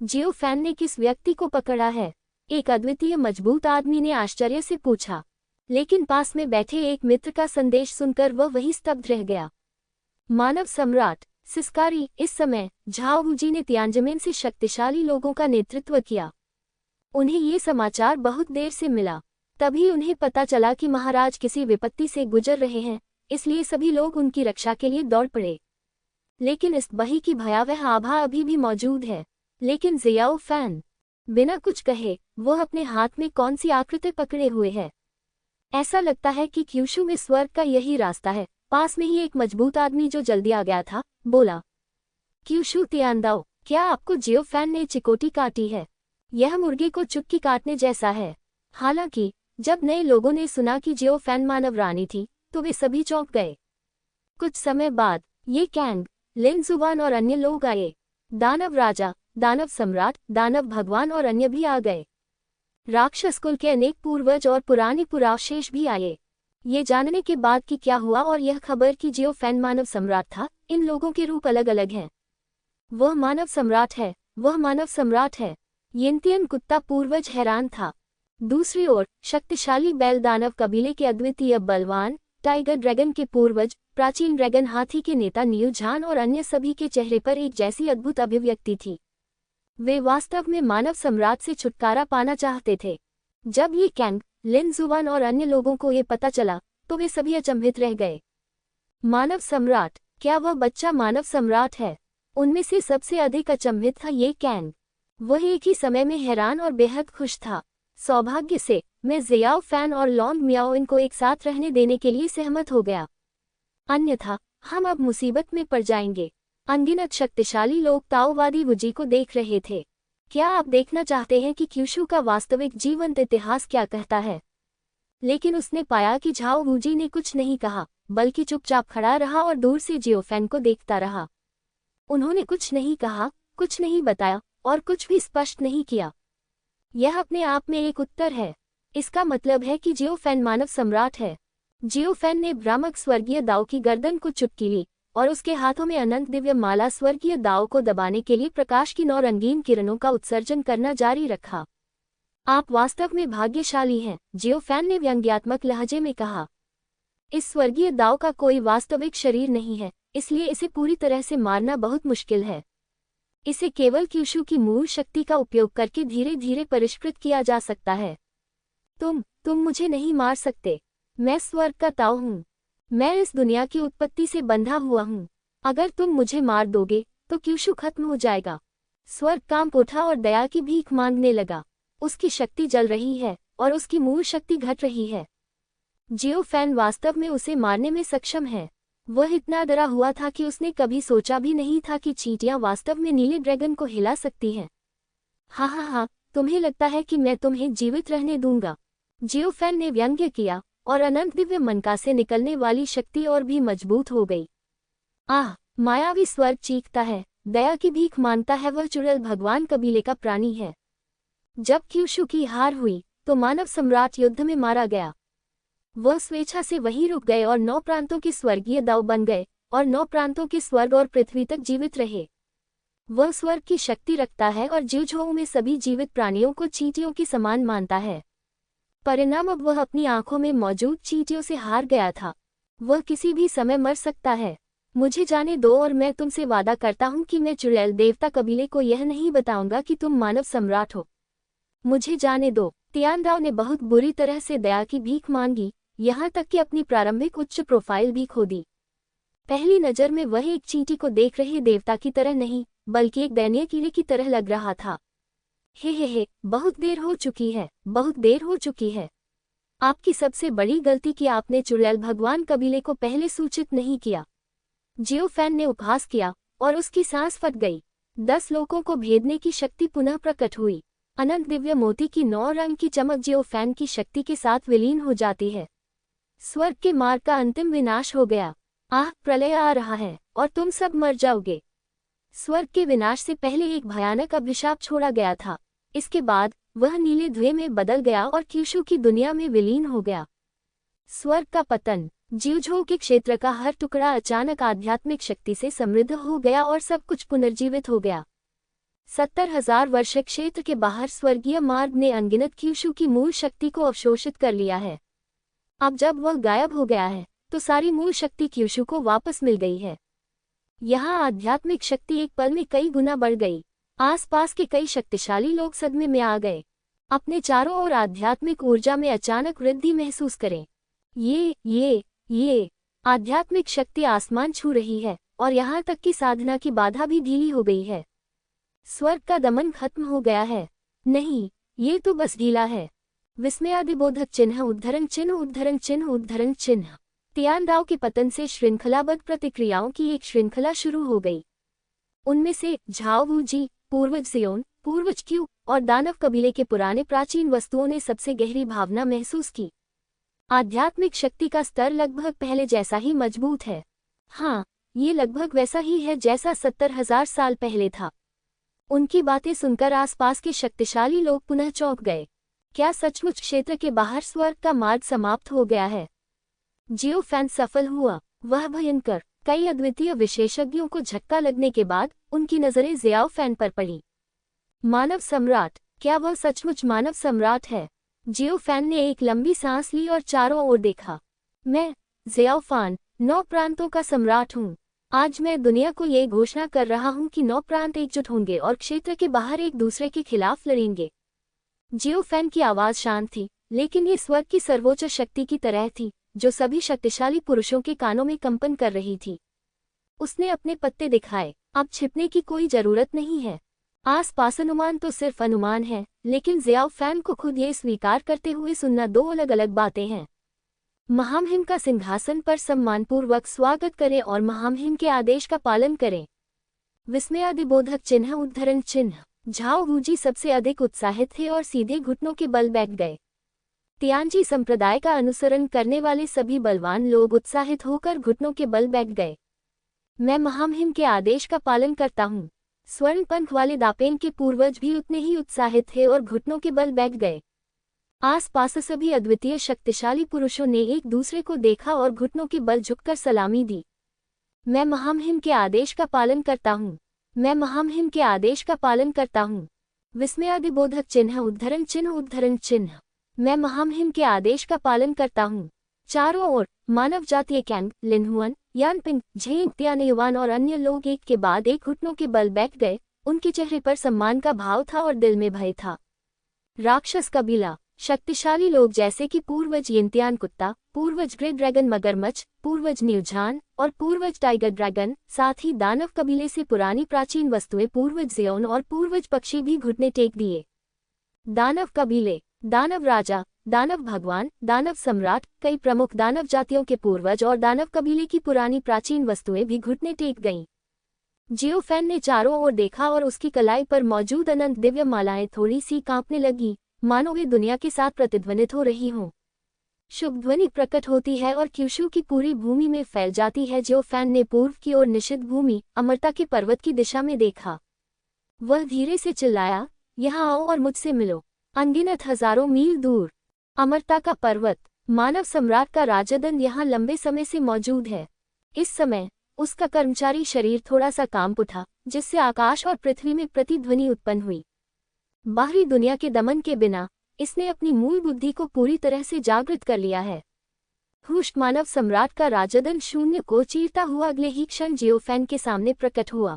जियो फैन ने किस व्यक्ति को पकड़ा है? एक अद्वितीय मजबूत आदमी ने आश्चर्य से पूछा। लेकिन पास में बैठे एक मित्र का संदेश सुनकर वह वहीं स्तब्ध रह गया। मानव सम्राट सिस्कारी। इस समय झाओ वूजी ने तियानजमेन से शक्तिशाली लोगों का नेतृत्व किया। उन्हें ये समाचार बहुत देर से मिला। तभी उन्हें पता चला कि महाराज किसी विपत्ति से गुजर रहे हैं, इसलिए सभी लोग उनकी रक्षा के लिए दौड़ पड़े। लेकिन इस बही की भयावह आभा अभी भी मौजूद है। लेकिन जियाओ फैन बिना कुछ कहे वो अपने हाथ में कौन सी आकृति पकड़े हुए है? ऐसा लगता है कि क्यूशू में स्वर्ग का यही रास्ता है। पास में ही एक मजबूत आदमी जो जल्दी आ गया था बोला, क्यूशू तियानदाओ, क्या आपको जियो फैन ने चिकोटी काटी है? यह मुर्गे को चुटकी काटने जैसा है। हालांकि जब नए लोगों ने सुना कि जियो फैन मानव रानी थी तो वे सभी चौंक गए। कुछ समय बाद ये कैंग, लिन जुबान और अन्य लोग आए। दानव राजा, दानव सम्राट, दानव भगवान और अन्य भी आ गए। राक्षस कुल के अनेक पूर्वज और पुराने पुरावशेष भी आए। ये जानने के बाद कि क्या हुआ और यह खबर कि जियो फैन मानव सम्राट था, इन लोगों के रूप अलग अलग हैं। वह मानव सम्राट है, वह मानव सम्राट है। येंतियन कुत्ता पूर्वज हैरान था। दूसरी ओर शक्तिशाली बैल दानव कबीले के अद्वितीय बलवान टाइगर ड्रैगन के पूर्वज, प्राचीन ड्रैगन हाथी के नेता नियू झान और अन्य सभी के चेहरे पर एक जैसी अद्भुत अभिव्यक्ति थी। वे वास्तव में मानव सम्राट से छुटकारा पाना चाहते थे। जब ये कैंग, लिन जुबान और अन्य लोगों को ये पता चला तो वे सभी अचंभित रह गए। मानव सम्राट, क्या वह बच्चा मानव सम्राट है? उनमें से सबसे अधिक अचंभित था ये कैंग। वह एक ही समय में हैरान और बेहद खुश था। सौभाग्य से मैं जियाओ फैन और लॉन्ग मियाओ इनको एक साथ रहने देने के लिए सहमत हो गया, अन्यथा हम अब मुसीबत में पड़ जाएंगे। अनगिनत शक्तिशाली लोग ताओवादी वूजी को देख रहे थे। क्या आप देखना चाहते हैं कि क्यूशू का वास्तविक जीवंत इतिहास क्या कहता है? लेकिन उसने पाया कि झाओ वूजी ने कुछ नहीं कहा, बल्कि चुपचाप खड़ा रहा और दूर से जियो फैन को देखता रहा। उन्होंने कुछ नहीं कहा, कुछ नहीं बताया और कुछ भी स्पष्ट नहीं किया। यह अपने आप में एक उत्तर है। इसका मतलब है कि जियो फैन मानव सम्राट है। जियो फैन ने भ्रामक स्वर्गीय दाओ की गर्दन को चुटकी ली और उसके हाथों में अनंत दिव्य माला स्वर्गीय दाओ को दबाने के लिए प्रकाश की 9 रंगीन किरणों का उत्सर्जन करना जारी रखा। आप वास्तव में भाग्यशाली हैं, जियो फैन ने व्यंग्यात्मक लहजे में कहा। इस स्वर्गीय दाओ का कोई वास्तविक शरीर नहीं है, इसलिए इसे पूरी तरह से मारना बहुत मुश्किल है। इसे केवल क्यूशू की मूल शक्ति का उपयोग करके धीरे धीरे परिष्कृत किया जा सकता है। तुम मुझे नहीं मार सकते। मैं स्वर्ग का ताऊ हूँ। मैं इस दुनिया की उत्पत्ति से बंधा हुआ हूँ। अगर तुम मुझे मार दोगे तो क्यूशू खत्म हो जाएगा। स्वर्ग कांप उठा और दया की भीख मांगने लगा। उसकी शक्ति जल रही है और उसकी मूल शक्ति घट रही है। जियो फैन वास्तव में उसे मारने में सक्षम है। वह इतना डरा हुआ था कि उसने कभी सोचा भी नहीं था कि चींटियां वास्तव में नीले ड्रैगन को हिला सकती हैं। हाँ, तुम्हें लगता है कि मैं तुम्हें जीवित रहने दूंगा? जियो फैन ने व्यंग्य किया और अनंत दिव्य मनका से निकलने वाली शक्ति और भी मजबूत हो गई। आह, मायावी स्वर्ग चीखता है, दया की भीख मांगता है। वह चुड़ैल भगवान कबीले का प्राणी है। जब क्यूशू की हार हुई तो मानव सम्राट युद्ध में मारा गया। वह स्वेच्छा से वहीं रुक गए और 9 प्रांतों के स्वर्गीय दाऊ बन गए और 9 प्रांतों के स्वर्ग और पृथ्वी तक जीवित रहे। वह स्वर्ग की शक्ति रखता है और जीवझोऊ में सभी जीवित प्राणियों को चींटियों की समान मानता है। परिणाम अब वह अपनी आंखों में मौजूद चींटियों से हार गया था। वह किसी भी समय मर सकता है। मुझे जाने दो और मैं तुमसे वादा करता हूँ कि मैं चुड़ैल देवता कबीले को यह नहीं बताऊंगा कि तुम मानव सम्राट हो। मुझे जाने दो। तियानदाओ ने बहुत बुरी तरह से दया की भीख मांगी, यहाँ तक कि अपनी प्रारंभिक उच्च प्रोफाइल भी खो दी। पहली नज़र में वह एक चींटी को देख रहे देवता की तरह नहीं, बल्कि एक दयनीय कीड़े की तरह लग रहा था। हे, बहुत देर हो चुकी है, बहुत देर हो चुकी है। आपकी सबसे बड़ी गलती कि आपने चुड़ैल भगवान कबीले को पहले सूचित नहीं किया। जियो फैन ने उपहास किया और उसकी सांस फट गई। 10 लोगों को भेदने की शक्ति पुनः प्रकट हुई। अनंत दिव्य मोती की 9 रंग की चमक जियो फैन की शक्ति के साथ विलीन हो जाती है। स्वर्ग के मार्ग का अंतिम विनाश हो गया। आह, प्रलय आ रहा है और तुम सब मर जाओगे। स्वर्ग के विनाश से पहले एक भयानक अभिशाप छोड़ा गया था। इसके बाद वह नीले धुएं में बदल गया और क्यूशू की दुनिया में विलीन हो गया। स्वर्ग का पतन। जीवझों के क्षेत्र का हर टुकड़ा अचानक आध्यात्मिक शक्ति से समृद्ध हो गया और सब कुछ पुनर्जीवित हो गया। 70,000 वर्ष क्षेत्र के बाहर स्वर्गीय मार्ग ने अनगिनत क्यूशू की मूल शक्ति को अवशोषित कर लिया है। अब जब वह गायब हो गया है तो सारी मूल शक्ति क्यूशू को वापस मिल गई है। यहाँ आध्यात्मिक शक्ति एक पल में कई गुना बढ़ गई। आसपास के कई शक्तिशाली लोग सदमे में आ गए। अपने चारों ओर आध्यात्मिक ऊर्जा में अचानक वृद्धि महसूस करें। ये आध्यात्मिक शक्ति आसमान छू रही है और यहाँ तक कि साधना की बाधा भी ढीली हो गई है। स्वर्ग का दमन खत्म हो गया है। नहीं, ये तो बस ढीला है। विस्मयादिबोधक चिन्ह उद्धरण चिन्ह उद्धरण चिन्ह उद्धरण चिन्ह। तियानदाओ के पतन से श्रृंखलाबद्ध प्रतिक्रियाओं की एक श्रृंखला शुरू हो गई। उनमें से झाओ वूजी, पूर्वज सियोन, पूर्वज क्यू और दानव कबीले के पुराने प्राचीन वस्तुओं ने सबसे गहरी भावना महसूस की। आध्यात्मिक शक्ति का स्तर लगभग पहले जैसा ही मजबूत है। हाँ, ये लगभग वैसा ही है जैसा 70,000 साल पहले था। उनकी बातें सुनकर आसपास के शक्तिशाली लोग पुनः चौंक गए। क्या सचमुच क्षेत्र के बाहर स्वर्ग का मार्ग समाप्त हो गया है? जियो फैन सफल हुआ। वह भयंकर। कई अद्वितीय विशेषज्ञों को झटका लगने के बाद उनकी नजरें जियाओ फैन पर पड़ी। मानव सम्राट। क्या वह सचमुच मानव सम्राट है? जियो फैन ने एक लंबी सांस ली और चारों ओर देखा। मैं जियाओ फैन 9 प्रांतों का सम्राट हूँ। आज मैं दुनिया को ये घोषणा कर रहा हूँ कि 9 प्रांत एकजुट होंगे और क्षेत्र के बाहर एक दूसरे के खिलाफ लड़ेंगे। जियो फैन की आवाज शांत थी, लेकिन ये स्वर्ग की सर्वोच्च शक्ति की तरह थी जो सभी शक्तिशाली पुरुषों के कानों में कंपन कर रही थी। उसने अपने पत्ते दिखाए। अब छिपने की कोई जरूरत नहीं है। आसपास अनुमान तो सिर्फ अनुमान है, लेकिन जियाओ फैन को खुद ये स्वीकार करते हुए सुनना 2 अलग अलग बातें हैं। महामहिम का सिंहासन पर सम्मानपूर्वक स्वागत करें और महामहिम के आदेश का पालन करें। विस्मयादिबोधक चिन्ह उद्धरण चिन्ह। झाओ वूजी सबसे अधिक उत्साहित थे और सीधे घुटनों के बल बैठ गए। तियानजी संप्रदाय का अनुसरण करने वाले सभी बलवान लोग उत्साहित होकर घुटनों के बल बैठ गए। मैं महामहिम के आदेश का पालन करता हूँ। स्वर्ण पंख वाले दापेन के पूर्वज भी उतने ही उत्साहित थे और घुटनों के बल बैठ गए। आसपास सभी अद्वितीय शक्तिशाली पुरुषों ने एक दूसरे को देखा और घुटनों के बल झुककर सलामी दी। मैं महामहिम के आदेश का पालन करता हूँ। मैं महामहिम के आदेश का पालन करता हूँ। विस्मयादिबोधक चिन्ह उद्धरण चिन्ह उद्धरण चिन्ह। मैं महामहिम के आदेश का पालन करता हूँ। चारों ओर मानव जातीय कैंग, लिनहुअन, यानपिंग, झेंग, त्यानयुवान और अन्य लोग एक के बाद एक घुटनों के बल बैठ गए। उनके चेहरे पर सम्मान का भाव था और दिल में भय था। राक्षस कबीला। शक्तिशाली लोग जैसे कि पूर्वज यिनतियान कुत्ता, पूर्वज ग्रे ड्रैगन मगरमच्छ, पूर्वज न्यूझान और पूर्वज टाइगर ड्रैगन, साथ ही दानव कबीले से पुरानी प्राचीन वस्तुएं पूर्वज जियोन और पूर्वज पक्षी भी घुटने टेक दिए। दानव कबीले। दानव राजा, दानव भगवान, दानव सम्राट, कई प्रमुख दानव जातियों के पूर्वज और दानव कबीले की पुरानी प्राचीन वस्तुएं भी घुटने टेक गईं। जियो फैन ने चारों ओर देखा और उसकी कलाई पर मौजूद अनंत दिव्य मालाएं थोड़ी सी कांपने लगी, मानो वे दुनिया के साथ प्रतिध्वनित हो रही हों। शुभ ध्वनि प्रकट होती है और क्यूशू की पूरी भूमि में फैल जाती है। जियो फैन ने पूर्व की ओर निषिद्ध भूमि, अमरता के पर्वत की दिशा में देखा। वह धीरे से चिल्लाया, यहाँ आओ और मुझसे मिलो। अनगिनत हजारों मील दूर अमरता का पर्वत। मानव सम्राट का राजदंड यहाँ लंबे समय से मौजूद है। इस समय उसका कर्मचारी शरीर थोड़ा सा कांप उठा, जिससे आकाश और पृथ्वी में प्रतिध्वनि उत्पन्न हुई। बाहरी दुनिया के दमन के बिना इसने अपनी मूल बुद्धि को पूरी तरह से जागृत कर लिया है। हुष्ट मानव सम्राट का राजदंड शून्य को चीरता हुआ अगले ही क्षण जियो फैन के सामने प्रकट हुआ।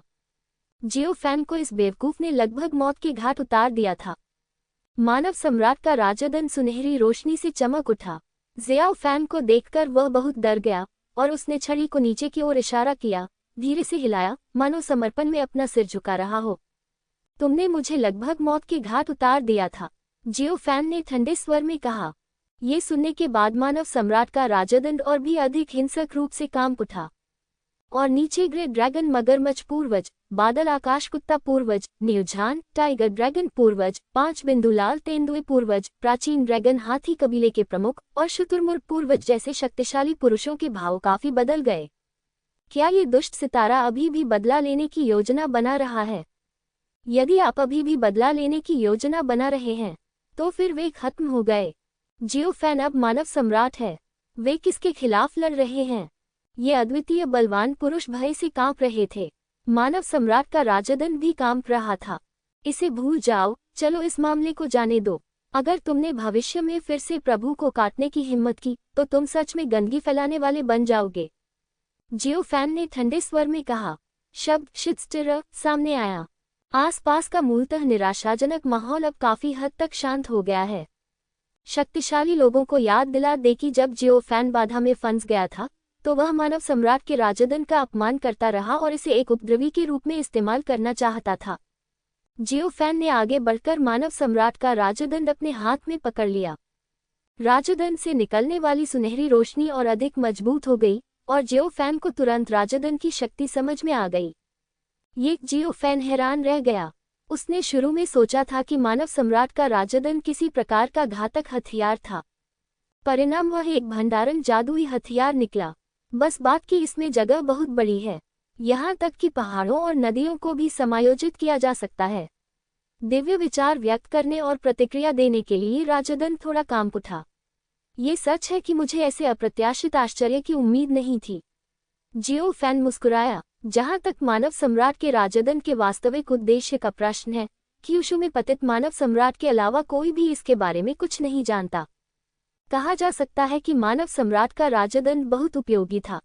जियो फैन को इस बेवकूफ ने लगभग मौत के घाट उतार दिया था। मानव सम्राट का राजदंड सुनहरी रोशनी से चमक उठा। जियाओ फैन को देखकर वह बहुत डर गया और उसने छड़ी को नीचे की ओर इशारा किया, धीरे से हिलाया, मानो समर्पण में अपना सिर झुका रहा हो। तुमने मुझे लगभग मौत के घाट उतार दिया था, जियो फैन ने ठंडे स्वर में कहा। ये सुनने के बाद मानव सम्राट का राजदंड और भी अधिक हिंसक रूप से कांप उठा। और नीचे ग्रे ड्रैगन मगरमच्छ पूर्वज, बादल आकाश कुत्ता पूर्वज, नीलझान टाइगर ड्रैगन पूर्वज, 5 बिंदु लाल तेंदुए पूर्वज, प्राचीन ड्रैगन हाथी कबीले के प्रमुख और शुतुरमुर्ग पूर्वज जैसे शक्तिशाली पुरुषों के भाव काफी बदल गए। क्या ये दुष्ट सितारा अभी भी बदला लेने की योजना बना रहा है? यदि आप अभी भी बदला लेने की योजना बना रहे हैं तो फिर वे खत्म हो गए। जियो फैन अब मानव सम्राट है। वे किसके खिलाफ लड़ रहे हैं? ये अद्वितीय बलवान पुरुष भय से कांप रहे थे। मानव सम्राट का राजदंड भी कांप रहा था। इसे भूल जाओ, चलो इस मामले को जाने दो। अगर तुमने भविष्य में फिर से प्रभु को काटने की हिम्मत की तो तुम सच में गंदगी फैलाने वाले बन जाओगे। जियो फैन ने ठंडे स्वर में कहा। शब्द शिट्स्टिरर सामने आया। आसपास का मूलतः निराशाजनक माहौल अब काफी हद तक शांत हो गया है। शक्तिशाली लोगों को याद दिला दे कि जब जियो फैन बाधा में फंस गया था तो वह मानव सम्राट के राजदंड का अपमान करता रहा और इसे एक उपद्रवी के रूप में इस्तेमाल करना चाहता था। जियो फैन ने आगे बढ़कर मानव सम्राट का राजदंड अपने हाथ में पकड़ लिया। राजदंड से निकलने वाली सुनहरी रोशनी और अधिक मजबूत हो गई और जियो फैन को तुरंत राजदंड की शक्ति समझ में आ गई। ये जियो फैन हैरान रह गया। उसने शुरू में सोचा था कि मानव सम्राट का राजदंड किसी प्रकार का घातक हथियार था। परिणाम वह एक भंडारण जादुई हथियार निकला। बस बात की इसमें जगह बहुत बड़ी है। यहाँ तक कि पहाड़ों और नदियों को भी समायोजित किया जा सकता है। दिव्य विचार व्यक्त करने और प्रतिक्रिया देने के लिए राजदंड थोड़ा काम उठा। ये सच है कि मुझे ऐसे अप्रत्याशित आश्चर्य की उम्मीद नहीं थी। जियो फैन मुस्कुराया। जहां तक मानव सम्राट के राजदंड के वास्तविक उद्देश्य का प्रश्न है, क्यूशु में पतित मानव सम्राट के अलावा कोई भी इसके बारे में कुछ नहीं जानता। कहा जा सकता है कि मानव सम्राट का राजदंड बहुत उपयोगी था।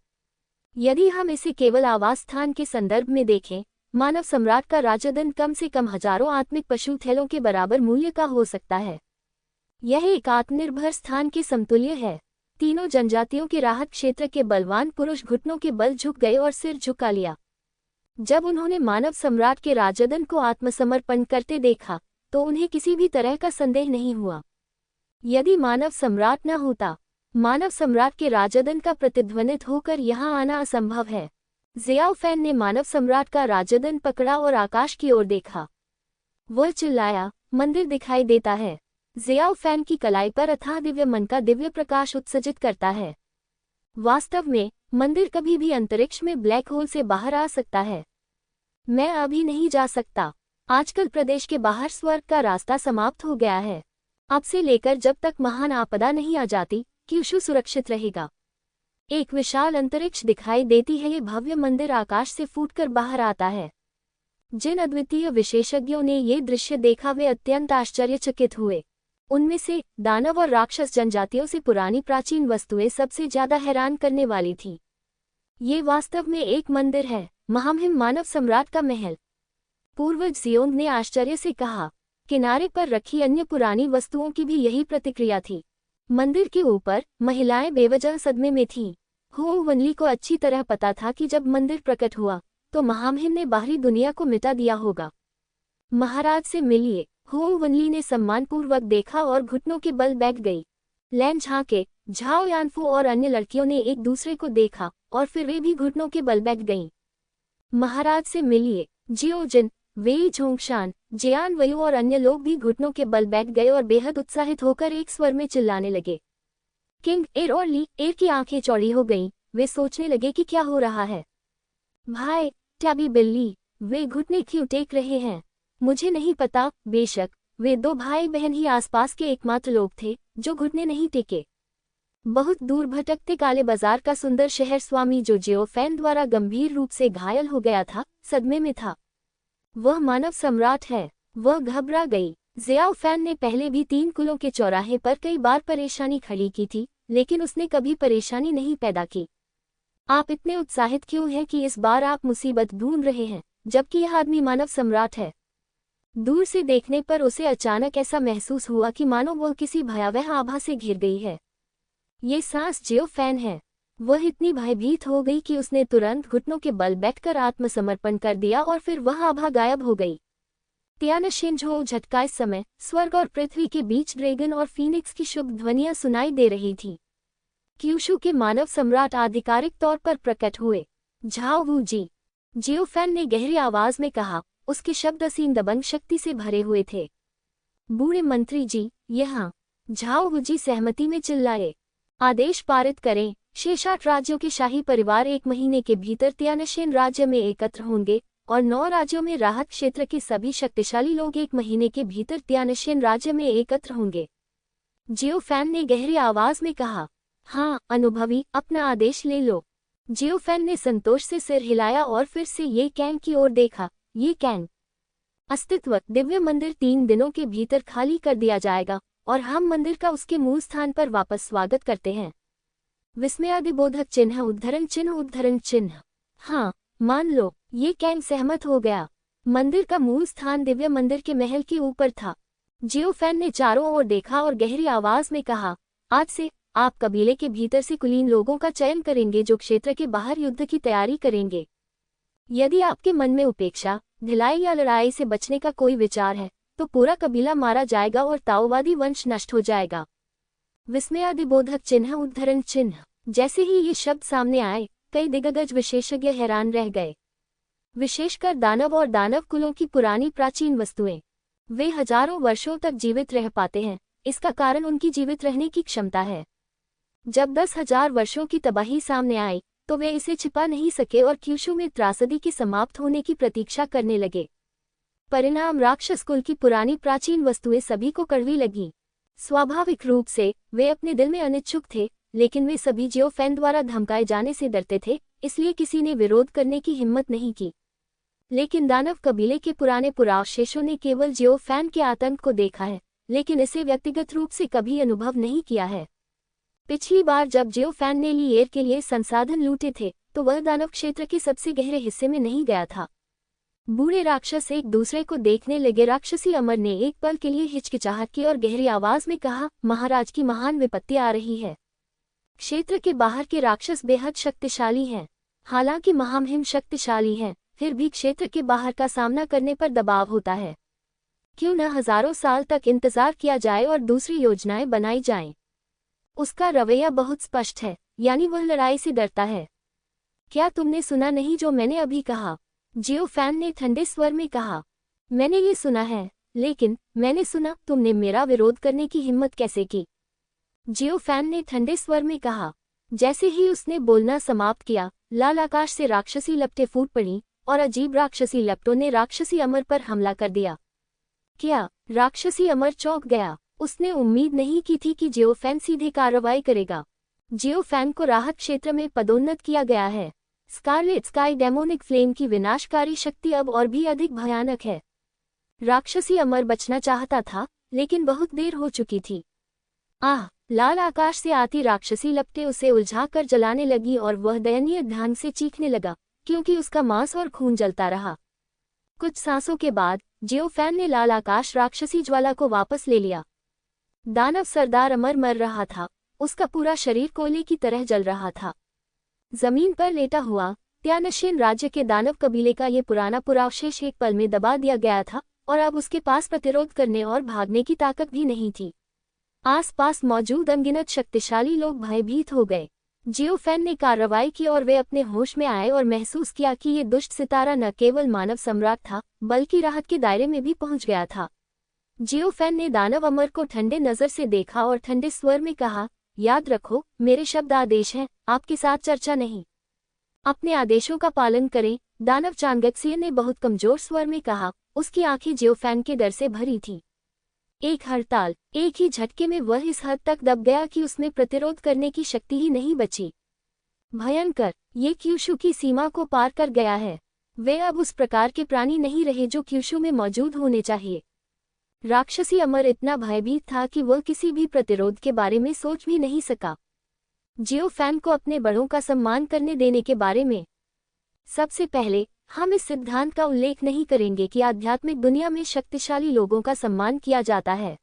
यदि हम इसे केवल आवास स्थान के संदर्भ में देखें, मानव सम्राट का राजदंड कम से कम हजारों आत्मिक पशु थैलों के बराबर मूल्य का हो सकता है। यह एक आत्मनिर्भर स्थान के समतुल्य है। तीनों जनजातियों के राहत क्षेत्र के बलवान पुरुष घुटनों के बल झुक गए और सिर झुका लिया। जब उन्होंने मानव सम्राट के राजदंड को आत्मसमर्पण करते देखा तो उन्हें किसी भी तरह का संदेह नहीं हुआ। यदि मानव सम्राट न होता, मानव सम्राट के राजदंड का प्रतिध्वनित होकर यहाँ आना असंभव है। जियाओ फैन ने मानव सम्राट का राजदंड पकड़ा और आकाश की ओर देखा। वह चिल्लाया, मंदिर दिखाई देता है। जियाओ फैन की कलाई पर अथाह दिव्य मन का दिव्य प्रकाश उत्सर्जित करता है। वास्तव में मंदिर कभी भी अंतरिक्ष में ब्लैक होल से बाहर आ सकता है। मैं अभी नहीं जा सकता। आजकल प्रदेश के बाहर स्वर्ग का रास्ता समाप्त हो गया है। अब से लेकर जब तक महान आपदा नहीं आ जाती, क्यूशु सुरक्षित रहेगा। एक विशाल अंतरिक्ष दिखाई देती है। ये भव्य मंदिर आकाश से फूटकर बाहर आता है। जिन अद्वितीय विशेषज्ञों ने ये दृश्य देखा वे अत्यंत आश्चर्यचकित हुए। उनमें से दानव और राक्षस जनजातियों से पुरानी प्राचीन वस्तुएं सबसे ज्यादा हैरान करने वाली थी। ये वास्तव में एक मंदिर है, महामहिम मानव सम्राट का महल। पूर्वज जियोंग ने आश्चर्य से कहा। किनारे पर रखी अन्य पुरानी वस्तुओं की भी यही प्रतिक्रिया थी। मंदिर के ऊपर महिलाएं बेवजह सदमे में थीं। हो वनली को अच्छी तरह पता था कि जब मंदिर प्रकट हुआ तो महामहिम ने बाहरी दुनिया को मिटा दिया होगा। महाराज से मिलिए। हो वनली ने सम्मानपूर्वक देखा और घुटनों के बल बैठ गई। लैन झांके, झाओ यानफू और अन्य लड़कियों ने एक दूसरे को देखा और फिर वे भी घुटनों के बल बैठ गईं। महाराज से मिलिए। जियो जिन, वेई झोंगशान, जियान वयू और अन्य लोग भी घुटनों के बल बैठ गए और बेहद उत्साहित होकर एक स्वर में चिल्लाने लगे। किंग एर और ली एर की आंखें चौड़ी हो गईं। वे सोचने लगे कि क्या हो रहा है। भाई टैबी बिल्ली, वे घुटने क्यों टेक रहे हैं? मुझे नहीं पता। बेशक वे दो भाई बहन ही आसपास के एकमात्र लोग थे जो घुटने नहीं टेके। बहुत दूर भटकते काले बाजार का सुंदर शहर स्वामी जो जियो फैन द्वारा गंभीर रूप से घायल हो गया था, सदमे में था। वह मानव सम्राट है। वह घबरा गई। जियाओ फैन ने पहले भी 3 कुलों के चौराहे पर कई बार परेशानी खड़ी की थी, लेकिन उसने कभी परेशानी नहीं पैदा की। आप इतने उत्साहित क्यों हैं कि इस बार आप मुसीबत ढूंढ रहे हैं, जबकि यह आदमी मानव सम्राट है? दूर से देखने पर उसे अचानक ऐसा महसूस हुआ कि मानो वह किसी भयावह आभा से घिर गई है। ये सांस जियो फैन है। वह इतनी भयभीत हो गई कि उसने तुरंत घुटनों के बल बैठकर आत्मसमर्पण कर दिया और फिर वह आभा गायब हो गई। त्यानशिनझो झटका इस समय स्वर्ग और पृथ्वी के बीच ड्रैगन और फीनिक्स की शुभ ध्वनियां सुनाई दे रही थी। क्यूशु के मानव सम्राट आधिकारिक तौर पर प्रकट हुए। झाओ वू जी, जियो फैन ने गहरी आवाज में कहा। उसके शब्द असीम दबंग शक्ति से भरे हुए थे। बूढ़े मंत्री जी, यहाँ। झाओ वू जी सहमति में चिल्लाए। आदेश पारित करें। शेष 8 राज्यों के शाही परिवार 1 महीने के भीतर तियानशीन राज्य में एकत्र होंगे और 9 राज्यों में राहत क्षेत्र के सभी शक्तिशाली लोग 1 महीने के भीतर तियानशीन राज्य में एकत्र होंगे। जियो फैन ने गहरी आवाज में कहा। हाँ अनुभवी, अपना आदेश ले लो। जियो फैन ने संतोष से सिर हिलाया और फिर से ये कैंग की ओर देखा। ये कैंग अस्तित्व दिव्य मंदिर 3 दिनों के भीतर खाली कर दिया जाएगा और हम मंदिर का उसके मूल स्थान पर वापस स्वागत करते हैं। विस्मयादिबोधक चिन्ह उद्धरण चिन्ह उद्धरण चिन्ह। हाँ मान लो। ये कैंग सहमत हो गया। मंदिर का मूल स्थान दिव्य मंदिर के महल के ऊपर था। जियो फैन ने चारों ओर देखा और गहरी आवाज में कहा। आज से आप कबीले के भीतर से कुलीन लोगों का चयन करेंगे जो क्षेत्र के बाहर युद्ध की तैयारी करेंगे। यदि आपके मन में उपेक्षा, ढिलाई या लड़ाई से बचने का कोई विचार है तो पूरा कबीला मारा जाएगा और ताओवादी वंश नष्ट हो जाएगा। विस्मयादिबोधक चिन्ह उद्धरण चिन्ह। जैसे ही ये शब्द सामने आए, कई दिग्गज विशेषज्ञ हैरान रह गए, विशेषकर दानव और दानव कुलों की पुरानी प्राचीन वस्तुएं। वे हजारों वर्षों तक जीवित रह पाते हैं। इसका कारण उनकी जीवित रहने की क्षमता है। जब 10,000 वर्षों की तबाही सामने आई तो वे इसे छिपा नहीं सके और क्यूशू में त्रासदी के समाप्त होने की प्रतीक्षा करने लगे। परिणाम राक्षस कुल की पुरानी प्राचीन वस्तुएं सभी को कड़वी लगीं। स्वाभाविक रूप से वे अपने दिल में अनिच्छुक थे, लेकिन वे सभी जियो फैन द्वारा धमकाए जाने से डरते थे, इसलिए किसी ने विरोध करने की हिम्मत नहीं की। लेकिन दानव कबीले के पुराने पुरावशेषों ने केवल जियो फैन के आतंक को देखा है, लेकिन इसे व्यक्तिगत रूप से कभी अनुभव नहीं किया है। पिछली बार जब जियो फैन ने लिएर के लिए संसाधन लूटे थे तो वह दानव क्षेत्र के सबसे गहरे हिस्से में नहीं गया था। बूढ़े राक्षस एक दूसरे को देखने लगे। राक्षसी अमर ने एक पल के लिए हिचकिचाहट की और गहरी आवाज में कहा, महाराज की महान विपत्ति आ रही है। क्षेत्र के बाहर के राक्षस बेहद शक्तिशाली हैं। हालांकि महामहिम शक्तिशाली हैं, फिर भी क्षेत्र के बाहर का सामना करने पर दबाव होता है। क्यों न हजारों साल तक इंतजार किया जाए और दूसरी योजनाएं बनाई जाएं। उसका रवैया बहुत स्पष्ट है, यानी वह लड़ाई से डरता है। क्या तुमने सुना नहीं जो मैंने अभी कहा? जियो फैन ने ठंडे स्वर में कहा। मैंने ये सुना है, लेकिन मैंने सुना तुमने मेरा विरोध करने की हिम्मत कैसे की? जियो फैन ने ठंडे स्वर में कहा। जैसे ही उसने बोलना समाप्त किया, लाल आकाश से राक्षसी लपटें फूट पड़ीं और अजीब राक्षसी लपटों ने राक्षसी अमर पर हमला कर दिया। क्या? राक्षसी अमर चौंक गया। उसने उम्मीद नहीं की थी कि जियो फैन सीधे कार्रवाई करेगा। जियो फैन को राहत क्षेत्र में पदोन्नत किया गया है। स्कारलेट स्काई डेमोनिक फ्लेम की विनाशकारी शक्ति अब और भी अधिक भयानक है। राक्षसी अमर बचना चाहता था, लेकिन बहुत देर हो चुकी थी। आह! लाल आकाश से आती राक्षसी लपटें उसे उलझाकर जलाने लगी और वह दयनीय ढंग से चीखने लगा, क्योंकि उसका मांस और खून जलता रहा। कुछ सांसों के बाद जियो फैन ने लाल आकाश राक्षसी ज्वाला को वापस ले लिया। दानव सरदार अमर मर रहा था। उसका पूरा शरीर कोयले की तरह जल रहा था। जमीन पर लेटा हुआ त्यानशीन राज्य के दानव कबीले का ये पुराना पुरावशेष एक पल में दबा दिया गया था और अब उसके पास प्रतिरोध करने और भागने की ताकत भी नहीं थी। आसपास मौजूद अनगिनत शक्तिशाली लोग भयभीत हो गए। जियो फैन ने कार्रवाई की और वे अपने होश में आए और महसूस किया कि ये दुष्ट सितारा न केवल मानव सम्राट था, बल्कि राहत के दायरे में भी पहुंच गया था। जियो फैन ने दानव अमर को ठंडे नजर से देखा और ठंडे स्वर में कहा, याद रखो, मेरे शब्द आदेश हैं, आपके साथ चर्चा नहीं। अपने आदेशों का पालन करें। दानव चांगक्सियन ने बहुत कमजोर स्वर में कहा। उसकी आंखें जियो फैन के डर से भरी थीं। एक हड़ताल, एक ही झटके में वह इस हद तक दब गया कि उसमें प्रतिरोध करने की शक्ति ही नहीं बची। भयंकर, ये क्यूशू की सीमा को पार कर गया है। वे अब उस प्रकार के प्राणी नहीं रहे जो क्यूशू में मौजूद होने चाहिए। राक्षसी अमर इतना भयभीत था कि वह किसी भी प्रतिरोध के बारे में सोच भी नहीं सका। जियो फैन को अपने बड़ों का सम्मान करने देने के बारे में सबसे पहले हम इस सिद्धांत का उल्लेख नहीं करेंगे कि आध्यात्मिक दुनिया में शक्तिशाली लोगों का सम्मान किया जाता है।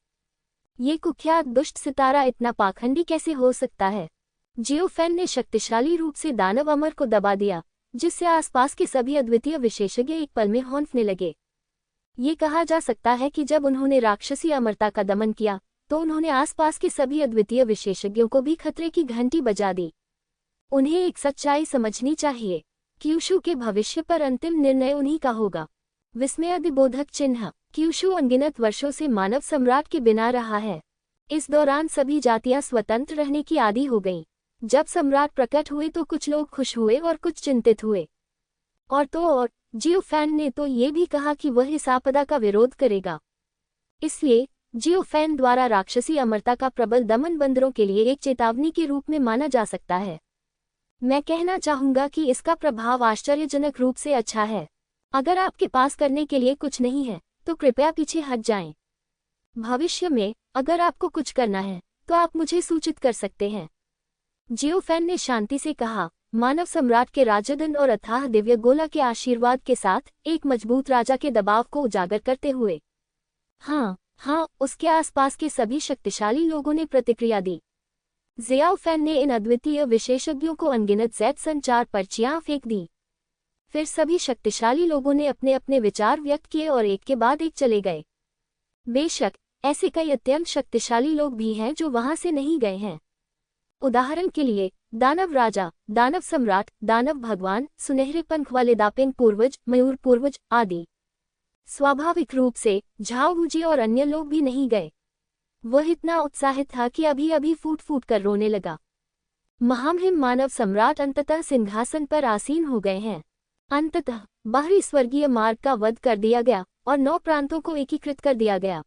ये कुख्यात दुष्ट सितारा इतना पाखंडी कैसे हो सकता है? जियो फैन ने शक्तिशाली रूप से दानव अमर को दबा दिया, जिससे आसपास के सभी अद्वितीय विशेषज्ञ एक पल में हौंफने लगे। ये कहा जा सकता है कि जब उन्होंने राक्षसी अमरता का दमन किया तो उन्होंने आसपास के सभी अद्वितीय विशेषज्ञों को भी खतरे की घंटी बजा दी। उन्हें एक सच्चाई समझनी चाहिए। क्यूशू के भविष्य पर अंतिम निर्णय उन्हीं का होगा। विस्मयादिबोधक चिन्ह। क्यूशू अनगिनत वर्षों से मानव सम्राट के बिना रहा है। इस दौरान सभी जातियां स्वतंत्र रहने की आदी हो गईं। जब सम्राट प्रकट हुए तो कुछ लोग खुश हुए और कुछ चिंतित हुए। और जियोफैन ने तो ये भी कहा कि वह इस आपदा का विरोध करेगा। इसलिए जियोफैन द्वारा राक्षसी अमरता का प्रबल दमन बंदरों के लिए एक चेतावनी के रूप में माना जा सकता है। मैं कहना चाहूंगा कि इसका प्रभाव आश्चर्यजनक रूप से अच्छा है। अगर आपके पास करने के लिए कुछ नहीं है तो कृपया पीछे हट जाएं। भविष्य में अगर आपको कुछ करना है तो आप मुझे सूचित कर सकते हैं। जियोफैन ने शांति से कहा, मानव सम्राट के राजदंड और अथाह दिव्य गोला के आशीर्वाद के साथ एक मजबूत राजा के दबाव को उजागर करते हुए। हाँ, उसके आसपास के सभी शक्तिशाली लोगों ने प्रतिक्रिया दी। जियाओफैन ने इन अद्वितीय विशेषज्ञों को अनगिनत ज़ेड संचार पर्चियां फेंक दी। फिर सभी शक्तिशाली लोगों ने अपने अपने विचार व्यक्त किए और एक के बाद एक चले गए। बेशक ऐसे कई अत्यंत शक्तिशाली लोग भी हैं जो वहां से नहीं गए हैं। उदाहरण के लिए दानव राजा, दानव सम्राट, दानव भगवान, सुनहरे पंख वाले दापेंग पूर्वज, मयूर पूर्वज आदि। स्वाभाविक रूप से झाओ वूजी और अन्य लोग भी नहीं गए। वह इतना उत्साहित था कि अभी अभी फूट फूट कर रोने लगा। महामहिम मानव सम्राट अंततः सिंहासन पर आसीन हो गए हैं। अंततः बाहरी स्वर्गीय मार्ग का वध कर दिया गया और 9 प्रांतों को एकीकृत कर दिया गया।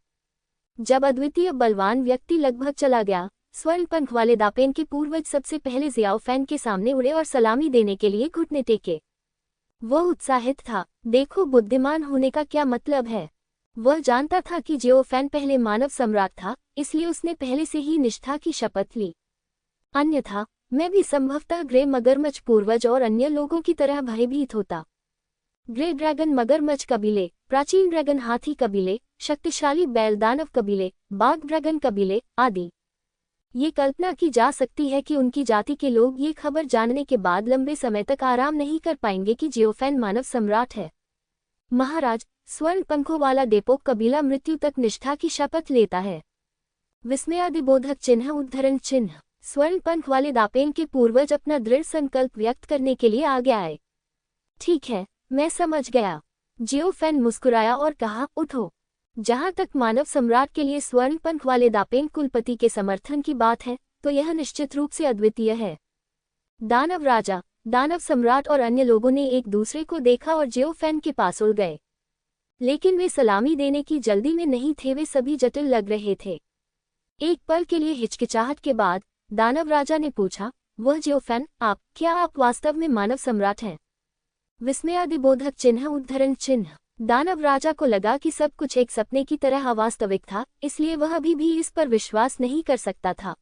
जब अद्वितीय बलवान व्यक्ति लगभग चला गया, स्वर्ण पंख वाले दापेन के पूर्वज सबसे पहले जियाओफैन के सामने उड़े और सलामी देने के लिए घुटने टेके। वह उत्साहित था। देखो बुद्धिमान होने का क्या मतलब है। वह जानता था कि जियोफैन पहले मानव सम्राट था, इसलिए उसने पहले से ही निष्ठा की शपथ ली। अन्यथा मैं भी संभवतः ग्रे मगरमच्छ पूर्वज और अन्य लोगों की तरह भयभीत होता। ग्रे ड्रैगन मगरमच्छ कबीले, प्राचीन ड्रैगन हाथी कबीले, शक्तिशाली बैल दानव कबीले, बाघ ड्रैगन कबीले आदि। ये कल्पना की जा सकती है कि उनकी जाति के लोग ये खबर जानने के बाद लंबे समय तक आराम नहीं कर पाएंगे कि जियोफैन मानव सम्राट है। महाराज, स्वर्ण पंखों वाला डेपोक कबीला मृत्यु तक निष्ठा की शपथ लेता है। विस्मयादिबोधक चिन्ह उद्धरण चिन्ह। स्वर्ण पंख वाले दापेंग के पूर्वज अपना दृढ़ संकल्प व्यक्त करने के लिए आगे आए। ठीक है, मैं समझ गया। जियोफैन मुस्कुराया और कहा, उठो। जहां तक मानव सम्राट के लिए स्वर्ण पंख वाले दापेंग कुलपति के समर्थन की बात है तो यह निश्चित रूप से अद्वितीय है। दानव राजा, दानव सम्राट और अन्य लोगों ने एक दूसरे को देखा और जियोफैन के पास उड़ गए। लेकिन वे सलामी देने की जल्दी में नहीं थे, वे सभी जटिल लग रहे थे। एक पल के लिए हिचकिचाहट के बाद दानव राजा ने पूछा, वह जियोफैन, क्या आप वास्तव में मानव सम्राट हैं? विस्मयादिबोधक चिन्ह उद्धरण चिन्ह। दानव राजा को लगा कि सब कुछ एक सपने की तरह अवास्तविक था, इसलिए वह अभी भी इस पर विश्वास नहीं कर सकता था।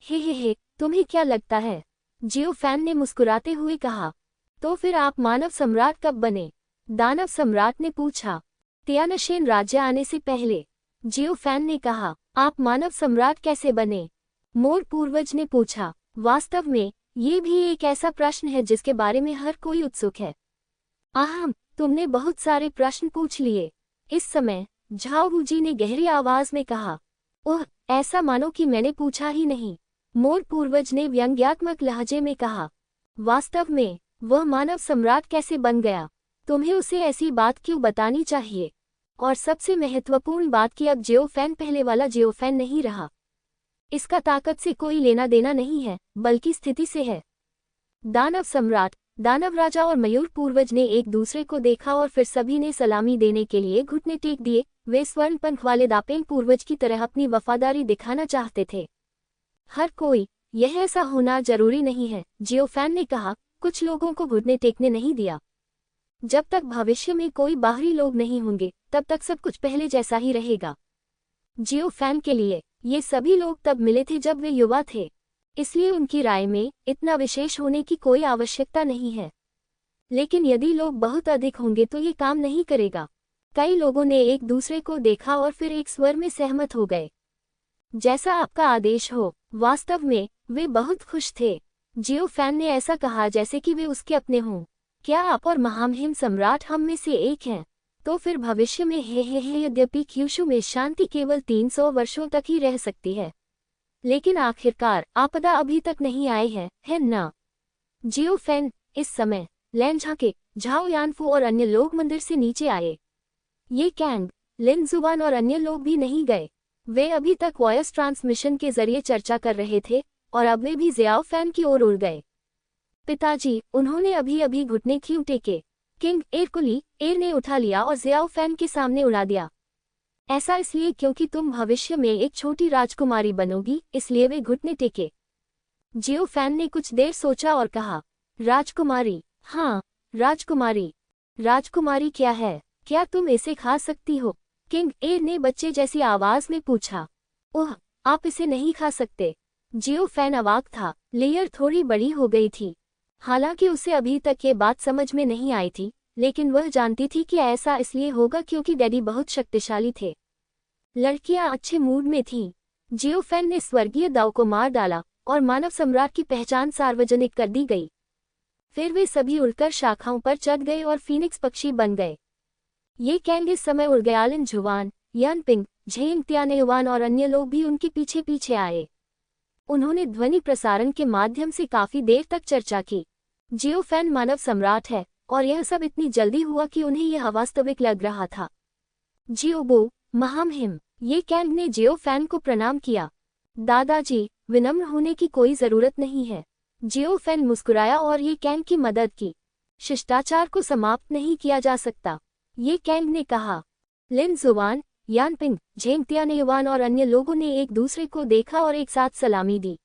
हे, तुम्हें क्या लगता है? जियोफैन ने मुस्कुराते हुए कहा। तो फिर आप मानव सम्राट कब बने? दानव सम्राट ने पूछा। तियानशेन राज्य आने से पहले। जियोफैन ने कहा। आप मानव सम्राट कैसे बने? मोर पूर्वज ने पूछा। वास्तव में ये भी एक ऐसा प्रश्न है जिसके बारे में हर कोई उत्सुक है। आहम, तुमने बहुत सारे प्रश्न पूछ लिए। इस समय झाओ वूजी ने गहरी आवाज में कहा। ओह, ऐसा मानो कि मैंने पूछा ही नहीं। मोर पूर्वज ने व्यंग्यात्मक लहजे में कहा। वास्तव में वह मानव सम्राट कैसे बन गया? तुम्हें उसे ऐसी बात क्यों बतानी चाहिए? और सबसे महत्वपूर्ण बात कि अब जियोफैन पहले वाला जियोफैन नहीं रहा। इसका ताकत से कोई लेना देना नहीं है, बल्कि स्थिति से है। दानव सम्राट, दानव राजा और मयूर पूर्वज ने एक दूसरे को देखा और फिर सभी ने सलामी देने के लिए घुटने टेक दिए। वे स्वर्ण पंख वाले दापेंग पूर्वज की तरह अपनी वफादारी दिखाना चाहते थे। हर कोई, यह ऐसा होना जरूरी नहीं है, जियोफैन ने कहा। कुछ लोगों को घुटने टेकने नहीं दिया। जब तक भविष्य में कोई बाहरी लोग नहीं होंगे तब तक सब कुछ पहले जैसा ही रहेगा। जियोफैन के लिए ये सभी लोग तब मिले थे जब वे युवा थे, इसलिए उनकी राय में इतना विशेष होने की कोई आवश्यकता नहीं है। लेकिन यदि लोग बहुत अधिक होंगे तो ये काम नहीं करेगा। कई लोगों ने एक दूसरे को देखा और फिर एक स्वर में सहमत हो गए। जैसा आपका आदेश हो। वास्तव में वे बहुत खुश थे। जियोफैन ने ऐसा कहा जैसे कि वे उसके अपने हों। क्या आप और महामहिम सम्राट हम में से एक हैं? तो फिर भविष्य में हे यद्यपि क्यूशू में शांति केवल 300 वर्षों तक ही रह सकती है, लेकिन आखिरकार आपदा अभी तक नहीं आई है ना? जियोफैन, इस समय लैन झाके, झाओ यानफू और अन्य लोग मंदिर से नीचे आए। ये कैंग, लिन जुबान और अन्य लोग भी नहीं गए। वे अभी तक वॉयस ट्रांसमिशन के जरिए चर्चा कर रहे थे और अब वे भी ज़ियाओ फैन की ओर उड़ गए। पिताजी, उन्होंने अभी अभी घुटने क्यों टेके? किंग एरकुली एर ने उठा लिया और ज़ियाओ फैन के सामने उड़ा दिया। ऐसा इसलिए क्योंकि तुम भविष्य में एक छोटी राजकुमारी बनोगी, इसलिए वे घुटने टेके। जियो फैन ने कुछ देर सोचा और कहा, राजकुमारी? हाँ, राजकुमारी। राजकुमारी क्या है? क्या तुम इसे खा सकती हो? किंग एर ने बच्चे जैसी आवाज में पूछा। ओह, आप इसे नहीं खा सकते। जियो फैन अवाक था। लेयर थोड़ी बड़ी हो गई थी। हालांकि उसे अभी तक ये बात समझ में नहीं आई थी, लेकिन वह जानती थी कि ऐसा इसलिए होगा क्योंकि डैडी बहुत शक्तिशाली थे। लड़कियां अच्छे मूड में थीं। जियो फैन ने स्वर्गीय दाओ को मार डाला और मानव सम्राट की पहचान सार्वजनिक कर दी गई। फिर वे सभी उड़कर शाखाओं पर चढ़ गए और फीनिक्स पक्षी बन गए। ये कैंग इस समय उड़ गया। लिन जुवान, यानपिंग, झेंग त्यानेवान और अन्य लोग भी उनके पीछे पीछे आए। उन्होंने ध्वनि प्रसारण के माध्यम से काफी देर तक चर्चा की। जियो फैन मानव सम्राट है और यह सब इतनी जल्दी हुआ कि उन्हें यह अवास्तविक लग रहा था। जियोबो, महामहिम, ये कैंग ने जियो फैन को प्रणाम किया। दादाजी, विनम्र होने की कोई जरूरत नहीं है। जियो फैन मुस्कुराया और ये कैंग की मदद की। शिष्टाचार को समाप्त नहीं किया जा सकता, ये कैंग ने कहा। लिन जुवान, यानपिंग, झेंग त्यानेवान और अन्य लोगों ने एक दूसरे को देखा और एक साथ सलामी दी।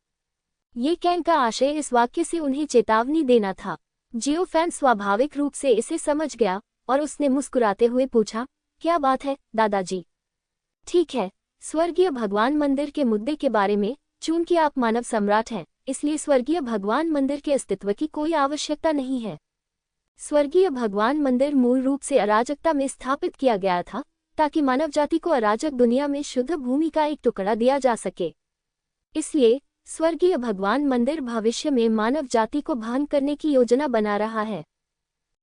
ये कैंग का आशय इस वाक्य से उन्हें चेतावनी देना था। जियो फैन स्वाभाविक रूप से इसे समझ गया और उसने मुस्कुराते हुए पूछा, क्या बात है दादाजी? ठीक है, स्वर्गीय भगवान मंदिर के मुद्दे के बारे में। चूंकि आप मानव सम्राट हैं, इसलिए स्वर्गीय भगवान मंदिर के अस्तित्व की कोई आवश्यकता नहीं है। स्वर्गीय भगवान मंदिर मूल रूप से अराजकता में स्थापित किया गया था, ताकि मानव जाति को अराजक दुनिया में शुद्ध भूमि का एक टुकड़ा दिया जा सके। इसलिए स्वर्गीय भगवान मंदिर भविष्य में मानव जाति को भंग करने की योजना बना रहा है।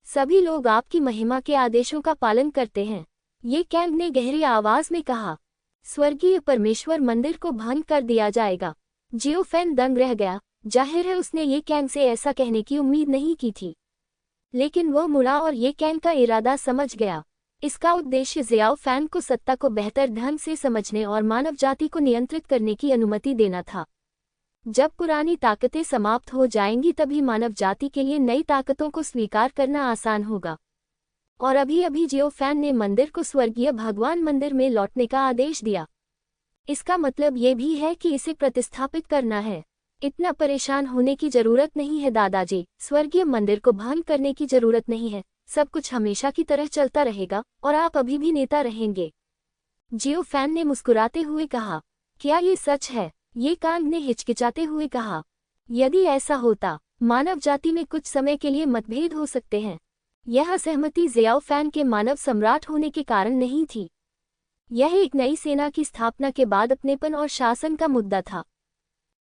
सभी लोग आपकी महिमा के आदेशों का पालन करते हैं, ये कैंग ने गहरी आवाज में कहा। स्वर्गीय परमेश्वर मंदिर को भंग कर दिया जाएगा। जियो फैन दंग रह गया। जाहिर है उसने ये कैंग से ऐसा कहने की उम्मीद नहीं की थी, लेकिन वह मुड़ा और ये कैंग का इरादा समझ गया। इसका उद्देश्य ज़ियाओ फैन को सत्ता को बेहतर ढंग से समझने और मानव जाति को नियंत्रित करने की अनुमति देना था। जब पुरानी ताकतें समाप्त हो जाएंगी तभी मानव जाति के लिए नई ताकतों को स्वीकार करना आसान होगा। और अभी अभी जियो फैन ने मंदिर को स्वर्गीय भगवान मंदिर में लौटने का आदेश दिया। इसका मतलब ये भी है कि इसे प्रतिस्थापित करना है। इतना परेशान होने की जरूरत नहीं है दादाजी, स्वर्गीय मंदिर को भंग करने की जरूरत नहीं है। सब कुछ हमेशा की तरह चलता रहेगा और आप अभी भी नेता रहेंगे। जियो फैन ने मुस्कुराते हुए कहा। क्या ये सच है? ये कांग ने हिचकिचाते हुए कहा। यदि ऐसा होता, मानव जाति में कुछ समय के लिए मतभेद हो सकते हैं। यह असहमति ज़ियाओ फैन के मानव सम्राट होने के कारण नहीं थी। यह एक नई सेना की स्थापना के बाद अपनेपन और शासन का मुद्दा था।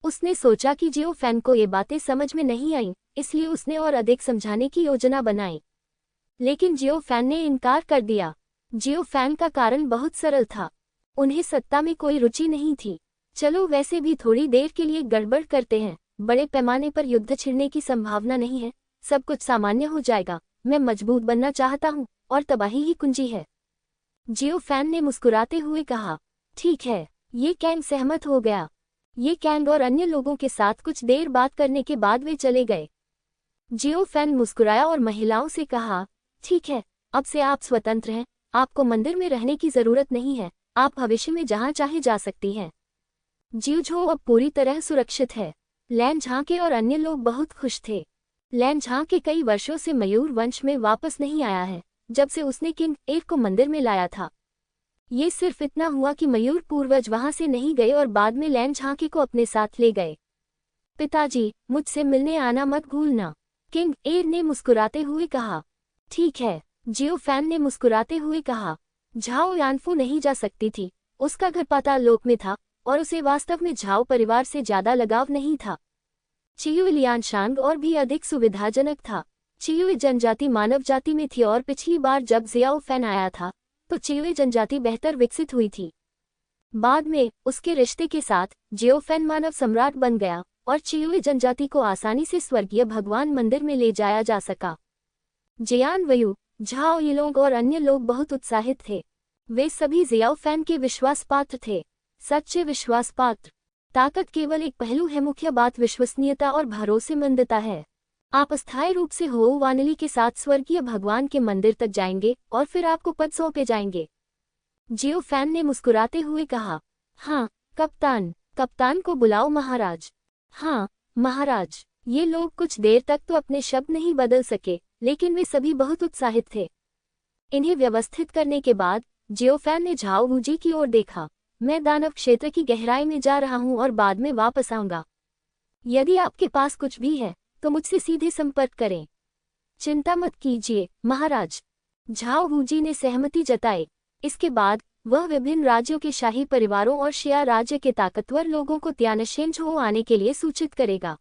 उसने सोचा कि जियो फैन को ये बातें समझ में नहीं आईं, इसलिए उसने और अधिक समझाने की योजना बनाई। लेकिन जियो फैन ने इनकार कर दिया। जियो फैन का कारण बहुत सरल था, उन्हें सत्ता में कोई रुचि नहीं थी। चलो वैसे भी थोड़ी देर के लिए गड़बड़ करते हैं, बड़े पैमाने पर युद्ध छिड़ने की संभावना नहीं है, सब कुछ सामान्य हो जाएगा। मैं मजबूत बनना चाहता हूँ और तबाही ही कुंजी है। जियो फैन ने मुस्कुराते हुए कहा। ठीक है, ये कैंग सहमत हो गया। ये कैंग और अन्य लोगों के साथ कुछ देर बात करने के बाद वे चले गए। जियो फैन मुस्कुराया और महिलाओं से कहा, ठीक है, अब से आप स्वतंत्र हैं, आपको मंदिर में रहने की जरूरत नहीं है, आप भविष्य में जहां चाहे जा सकती हैं। जियोझो अब पूरी तरह सुरक्षित है। लैन झांके और अन्य लोग बहुत खुश थे। लैन झांके कई वर्षों से मयूर वंश में वापस नहीं आया है, जब से उसने किंग एर को मंदिर में लाया था। ये सिर्फ इतना हुआ कि मयूर पूर्वज वहां से नहीं गए और बाद में लैन झांके को अपने साथ ले गए। पिताजी, मुझसे मिलने आना मत भूलना, किंग एर ने मुस्कुराते हुए कहा। ठीक है, जियो फैन ने मुस्कुराते हुए कहा। झाओ यानफू नहीं जा सकती थी, उसका घर पाताल लोक में था और उसे वास्तव में झाओ परिवार से ज्यादा लगाव नहीं था। चियुई लियानशांग और भी अधिक सुविधाजनक था। चियुई जनजाति मानव जाति में थी और पिछली बार जब ज़ियाओ फैन आया था तो चियुई जनजाति बेहतर विकसित हुई थी। बाद में उसके रिश्ते के साथ जियो फैन मानव सम्राट बन गया और चियुई जनजाति को आसानी से स्वर्गीय भगवान मंदिर में ले जाया जा सका। जियान वयू, झाओ यिलोंग और अन्य लोग बहुत उत्साहित थे। वे सभी जियाओ फैन के विश्वास पात्र थे। सच्चे विश्वास पात्र। ताकत केवल एक पहलू है, मुख्य बात विश्वसनीयता और भरोसेमंदता है। आप अस्थायी रूप से हो वानली के साथ स्वर्गीय भगवान के मंदिर तक जाएंगे और फिर आपको पद सौंपे जाएंगे। जियो फैन ने मुस्कुराते हुए कहा, हाँ कप्तान, कप्तान को बुलाओ महाराज। हाँ महाराज। ये लोग कुछ देर तक तो अपने शब्द नहीं बदल सके, लेकिन वे सभी बहुत उत्साहित थे। इन्हें व्यवस्थित करने के बाद जियो फैन ने झाओ वूजी की ओर देखा। मैं दानव क्षेत्र की गहराई में जा रहा हूं और बाद में वापस आऊंगा। यदि आपके पास कुछ भी है तो मुझसे सीधे संपर्क करें। चिंता मत कीजिए महाराज। झाओ वूजी ने सहमति जताई। इसके बाद वह विभिन्न राज्यों के शाही परिवारों और शिया राज्य के ताकतवर लोगों को त्यानशेंझो आने के लिए सूचित करेगा।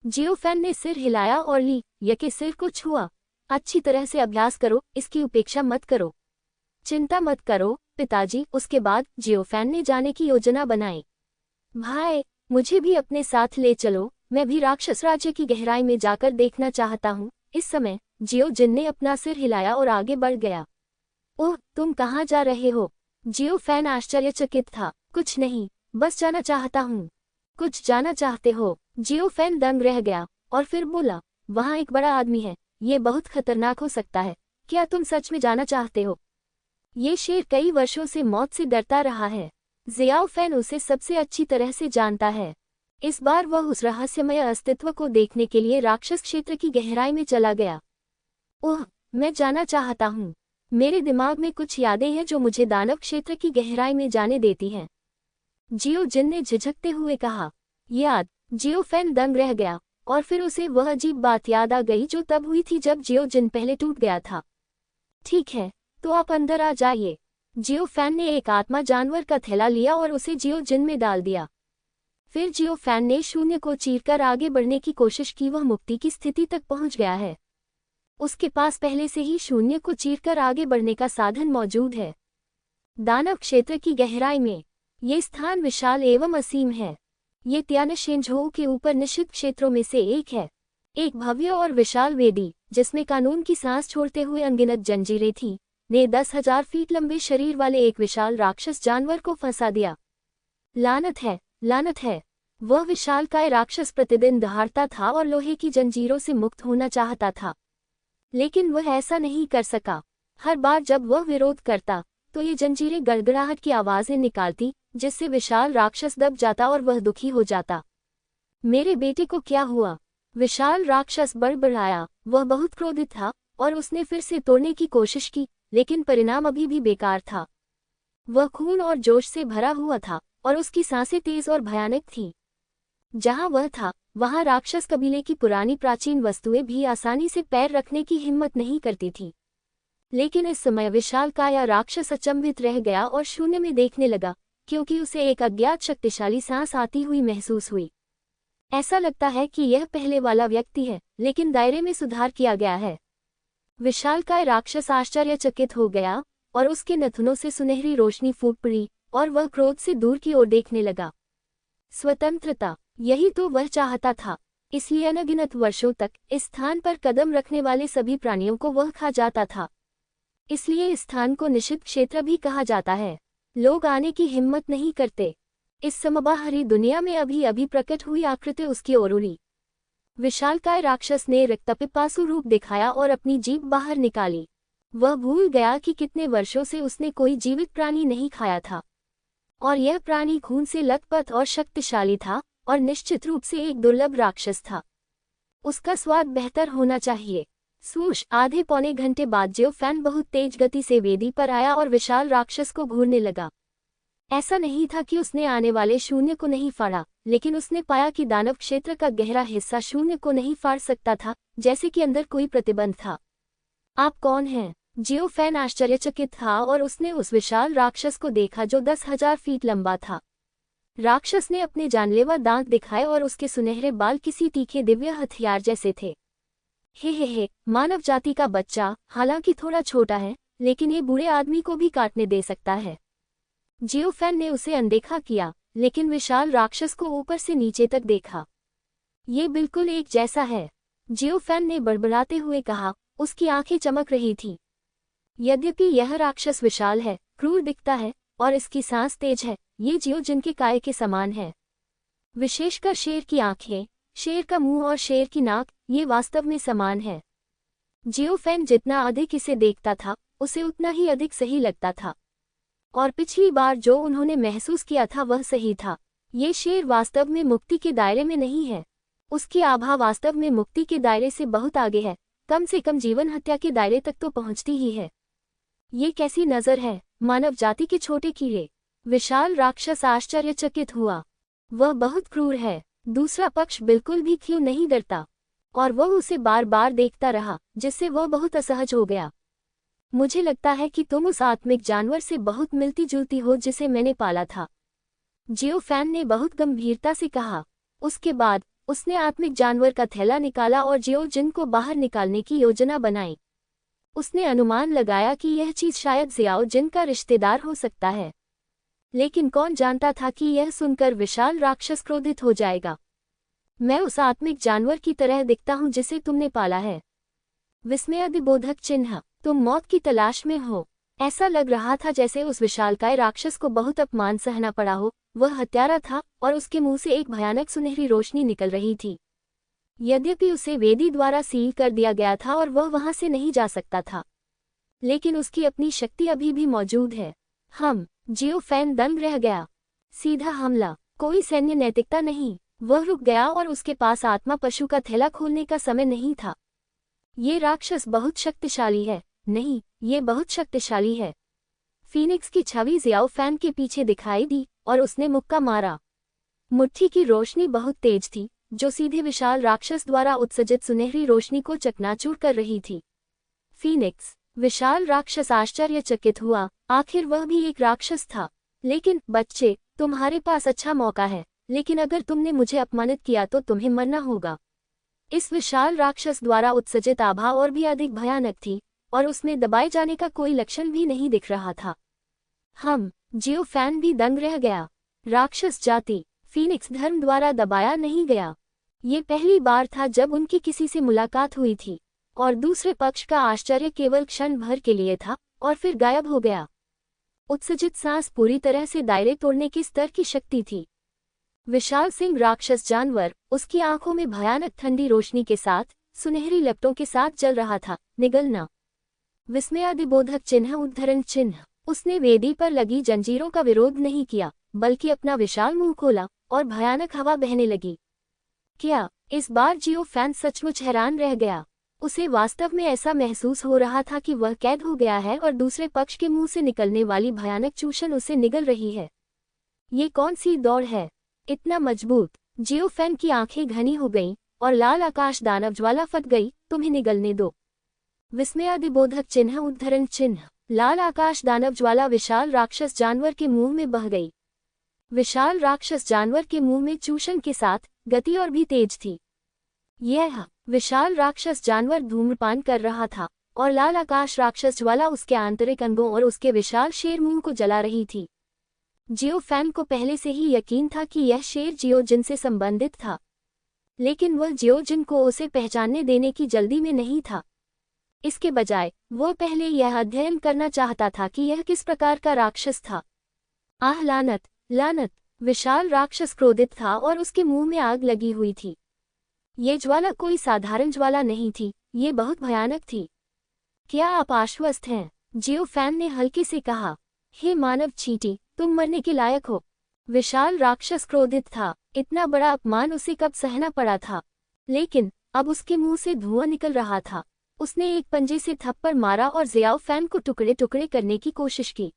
जियो फैन ने सिर हिलाया और ली या के सिर को छुआ। अच्छी तरह से अभ्यास करो, इसकी उपेक्षा मत करो। चिंता मत करो पिताजी। उसके बाद जियो फैन ने जाने की योजना बनाई। भाई, मुझे भी अपने साथ ले चलो, मैं भी राक्षस राज्य की गहराई में जाकर देखना चाहता हूँ। इस समय जियो जिन ने अपना सिर हिलाया और आगे बढ़ गया। ओह, तुम कहाँ जा रहे हो? जियो फैन आश्चर्यचकित था। कुछ नहीं, बस जाना चाहता हूँ। कुछ जाना चाहते हो? जियो फैन दंग रह गया और फिर बोला, वहाँ एक बड़ा आदमी है, ये बहुत खतरनाक हो सकता है। क्या तुम सच में जाना चाहते हो? ये शेर कई वर्षों से मौत से डरता रहा है। जियाओ फैन उसे सबसे अच्छी तरह से जानता है। इस बार वह उस रहस्यमय अस्तित्व को देखने के लिए राक्षस क्षेत्र की गहराई में चला गया। ओह, मैं जाना चाहता हूँ। मेरे दिमाग में कुछ यादें हैं जो मुझे दानव क्षेत्र की गहराई में जाने देती हैं। जियो जिन ने झिझकते हुए कहा। याद? जियो फैन दंग रह गया और फिर उसे वह अजीब बात याद आ गई जो तब हुई थी जब जियो जिन पहले टूट गया था। ठीक है, तो आप अंदर आ जाइए। जियो फैन ने एक आत्मा जानवर का थैला लिया और उसे जियो जिन में डाल दिया। फिर जियो फैन ने शून्य को चीरकर आगे बढ़ने की कोशिश की। वह मुक्ति की स्थिति तक पहुंच गया है। उसके पास पहले से ही शून्य को चीरकर आगे बढ़ने का साधन मौजूद है। दानव क्षेत्र की गहराई में ये स्थान विशाल एवं असीम है। ये त्यानशेंझो के ऊपर निषिद्ध क्षेत्रों में से एक है। एक भव्य और विशाल वेदी जिसमें कानून की सांस छोड़ते हुए अनगिनत जंजीरें थीं, ने 10,000 फीट लंबे शरीर वाले एक विशाल राक्षस जानवर को फंसा दिया। लानत है, लानत है। वह विशालकाय राक्षस प्रतिदिन दहाड़ता था और लोहे की जंजीरों से मुक्त होना चाहता था, लेकिन वह ऐसा नहीं कर सका। हर बार जब वह विरोध करता तो ये जंजीरें गड़गड़ाहट की आवाजें निकालती, जिससे विशाल राक्षस दब जाता और वह दुखी हो जाता। मेरे बेटे को क्या हुआ? विशाल राक्षस बड़बड़ाया। वह बहुत क्रोधित था और उसने फिर से तोड़ने की कोशिश की, लेकिन परिणाम अभी भी बेकार था। वह खून और जोश से भरा हुआ था और उसकी सांसें तेज और भयानक थीं। जहां वह था वहां राक्षस कबीले की पुरानी प्राचीन वस्तुएं भी आसानी से पैर रखने की हिम्मत नहीं करती थीं। लेकिन इस समय विशालकाय राक्षस अचंभित रह गया और शून्य में देखने लगा, क्योंकि उसे एक अज्ञात शक्तिशाली सांस आती हुई महसूस हुई। ऐसा लगता है कि यह पहले वाला व्यक्ति है, लेकिन दायरे में सुधार किया गया है। विशालकाय राक्षस आश्चर्यचकित हो गया और उसके नथुनों से सुनहरी रोशनी फूट पड़ी और वह क्रोध से दूर की ओर देखने लगा। स्वतंत्रता, यही तो वह चाहता था। इसलिए अनगिनत वर्षों तक इस स्थान पर कदम रखने वाले सभी प्राणियों को वह खा जाता था। इसलिए इस स्थान को निषिद्ध क्षेत्र भी कहा जाता है। लोग आने की हिम्मत नहीं करते। इस समबाहरी दुनिया में अभी अभी प्रकट हुई आकृति उसकी ओर उड़ी। विशालकाय राक्षस ने रक्तपिपासु रूप दिखाया और अपनी जीभ बाहर निकाली। वह भूल गया कि कितने वर्षों से उसने कोई जीवित प्राणी नहीं खाया था, और यह प्राणी खून से लथपथ और शक्तिशाली था और निश्चित रूप से एक दुर्लभ राक्षस था। उसका स्वाद बेहतर होना चाहिए। स्वूश, आधे पौने घंटे बाद जियो फैन बहुत तेज गति से वेदी पर आया और विशाल राक्षस को घूरने लगा। ऐसा नहीं था कि उसने आने वाले शून्य को नहीं फाड़ा, लेकिन उसने पाया कि दानव क्षेत्र का गहरा हिस्सा शून्य को नहीं फाड़ सकता था, जैसे कि अंदर कोई प्रतिबंध था। आप कौन हैं? जियो फैन आश्चर्यचकित था और उसने उस विशाल राक्षस को देखा जो 10,000 फीट लंबा था। राक्षस ने अपने जानलेवा दांत दिखाए और उसके सुनहरे बाल किसी तीखे दिव्य हथियार जैसे थे। हे, मानव जाति का बच्चा, हालांकि थोड़ा छोटा है, लेकिन ये बूढ़े आदमी को भी काटने दे सकता है। जियो फैन ने उसे अनदेखा किया, लेकिन विशाल राक्षस को ऊपर से नीचे तक देखा। ये बिल्कुल एक जैसा है। जियो फैन ने बड़बड़ाते हुए कहा, उसकी आंखें चमक रही थीं। यद्यपि यह राक्षस विशाल है, क्रूर दिखता है और इसकी सांस तेज है, ये जियोजिन के काय के समान है। विशेषकर शेर की आंखें, शेर का मुंह और शेर की नाक, ये वास्तव में समान है। जियो फैन जितना अधिक इसे देखता था, उसे उतना ही अधिक सही लगता था। और पिछली बार जो उन्होंने महसूस किया था वह सही था। ये शेर वास्तव में मुक्ति के दायरे में नहीं है। उसकी आभा वास्तव में मुक्ति के दायरे से बहुत आगे है, कम से कम जीवन हत्या के दायरे तक तो पहुंचती ही है। ये कैसी नजर है, मानव जाति के छोटे कीड़े। विशाल राक्षस आश्चर्यचकित हुआ। वह बहुत क्रूर है। दूसरा पक्ष बिल्कुल भी क्यों नहीं डरता, और वह उसे बार बार देखता रहा, जिससे वह बहुत असहज हो गया। मुझे लगता है कि तुम उस आत्मिक जानवर से बहुत मिलती जुलती हो जिसे मैंने पाला था, जियो फैन ने बहुत गंभीरता से कहा। उसके बाद उसने आत्मिक जानवर का थैला निकाला और जियोजिन को बाहर निकालने की योजना बनाई। उसने अनुमान लगाया कि यह चीज शायद जियाओजिन का रिश्तेदार हो सकता है, लेकिन कौन जानता था कि यह सुनकर विशाल राक्षस क्रोधित हो जाएगा। मैं उस आत्मिक जानवर की तरह दिखता हूं जिसे तुमने पाला है। विस्मयादिबोधक चिन्ह। तुम मौत की तलाश में हो। ऐसा लग रहा था जैसे उस विशालकाय राक्षस को बहुत अपमान सहना पड़ा हो। वह हत्यारा था और उसके मुंह से एक भयानक सुनहरी रोशनी निकल रही थी। यद्यपि उसे वेदी द्वारा सील कर दिया गया था और वह वहां से नहीं जा सकता था, लेकिन उसकी अपनी शक्ति अभी भी मौजूद है। जियो फैन दंग रह गया। सीधा हमला, कोई सैन्य नैतिकता नहीं। वह रुक गया और उसके पास आत्मा पशु का थैला खोलने का समय नहीं था। ये राक्षस बहुत शक्तिशाली है। नहीं, ये बहुत शक्तिशाली है। फीनिक्स की छवि जियाओ फैन के पीछे दिखाई दी और उसने मुक्का मारा। मुट्ठी की रोशनी बहुत तेज थी, जो सीधे विशाल राक्षस द्वारा उत्सर्जित सुनहरी रोशनी को चकनाचूर कर रही थी। फीनिक्स। विशाल राक्षस आश्चर्यचकित हुआ। आखिर वह भी एक राक्षस था। लेकिन बच्चे, तुम्हारे पास अच्छा मौका है, लेकिन अगर तुमने मुझे अपमानित किया तो तुम्हें मरना होगा। इस विशाल राक्षस द्वारा उत्सर्जित आभा और भी अधिक भयानक थी, और उसमें दबाए जाने का कोई लक्षण भी नहीं दिख रहा था। जियो फैन भी दंग रह गया। राक्षस जाति, फीनिक्स धर्म द्वारा दबाया नहीं गया। ये पहली बार था जब उनकी किसी से मुलाकात हुई थी, और दूसरे पक्ष का आश्चर्य केवल क्षण भर के लिए था और फिर गायब हो गया। उत्सर्जित सांस पूरी तरह से दायरे तोड़ने की स्तर की शक्ति थी। विशाल सिंह राक्षस जानवर, उसकी आंखों में भयानक ठंडी रोशनी के साथ, सुनहरी लपटों के साथ जल रहा था। निगलना। विस्मयादिबोधक चिन्ह, उद्धरण चिन्ह। उसने वेदी पर लगी जंजीरों का विरोध नहीं किया, बल्कि अपना विशाल मुंह खोला और भयानक हवा बहने लगी। क्या इस बार जियो फैन सचमुच हैरान रह गया। उसे वास्तव में ऐसा महसूस हो रहा था कि वह कैद हो गया है और दूसरे पक्ष के मुंह से निकलने वाली भयानक चूषण उसे निगल रही है। ये कौन सी दौड़ है, इतना मजबूत। जियो फैन की आंखें घनी हो गईं और लाल आकाश दानव ज्वाला फट गई। तुम्हें निगलने दो। विस्मयादिबोधक चिन्ह, उद्धरण चिन्ह। लाल आकाश दानव ज्वाला विशाल राक्षस जानवर के मुंह में बह गई। विशाल राक्षस जानवर के मुंह में चूषण के साथ गति और भी तेज थी। यह विशाल राक्षस जानवर धूम्रपान कर रहा था और लाल आकाश राक्षस ज्वाला उसके आंतरिक अंगों और उसके विशाल शेर मुंह को जला रही थी। जियो फैन को पहले से ही यकीन था कि यह शेर जियोजिन से संबंधित था, लेकिन वह जियोजिन को उसे पहचानने देने की जल्दी में नहीं था। इसके बजाय वह पहले यह अध्ययन करना चाहता था कि यह किस प्रकार का राक्षस था। आह लानत, लानत। विशाल राक्षस क्रोधित था और उसके मुंह में आग लगी हुई थी। ये ज्वाला कोई साधारण ज्वाला नहीं थी, ये बहुत भयानक थी। क्या आप आश्वस्त हैं? जियो फैन ने हल्के से कहा। हे मानव चींटी, तुम मरने के लायक हो। विशाल राक्षस क्रोधित था। इतना बड़ा अपमान उसे कब सहना पड़ा था, लेकिन अब उसके मुंह से धुआं निकल रहा था। उसने एक पंजे से थप्पड़ मारा और जियाओ फैन को टुकड़े टुकड़े करने की कोशिश की,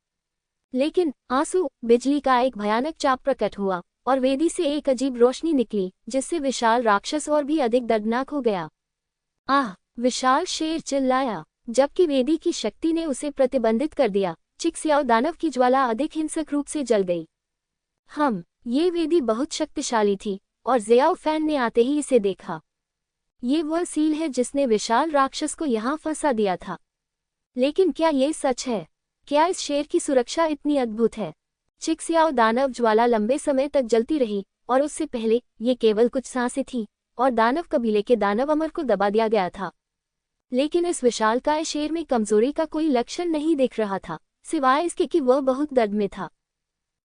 लेकिन आंसू, बिजली का एक भयानक चाप प्रकट हुआ और वेदी से एक अजीब रोशनी निकली, जिससे विशाल राक्षस और भी अधिक दर्दनाक हो गया। आह! विशाल शेर चिल्लाया, जबकि वेदी की शक्ति ने उसे प्रतिबंधित कर दिया। चिक्सियाओ दानव की ज्वाला अधिक हिंसक रूप से जल गई। ये वेदी बहुत शक्तिशाली थी और जियाओ फैन ने आते ही इसे देखा। ये वह सील है जिसने विशाल राक्षस को यहाँ फंसा दिया था। लेकिन क्या ये सच है? क्या इस शेर की सुरक्षा इतनी अद्भुत है? चिक्सियाओ दानव ज्वाला लंबे समय तक जलती रही और उससे पहले ये केवल कुछ सांसें थीं और दानव कबीले के दानव अमर को दबा दिया गया था। लेकिन इस विशालकाय शेर में कमजोरी का कोई लक्षण नहीं दिख रहा था, सिवाय इसके कि वह बहुत दर्द में था।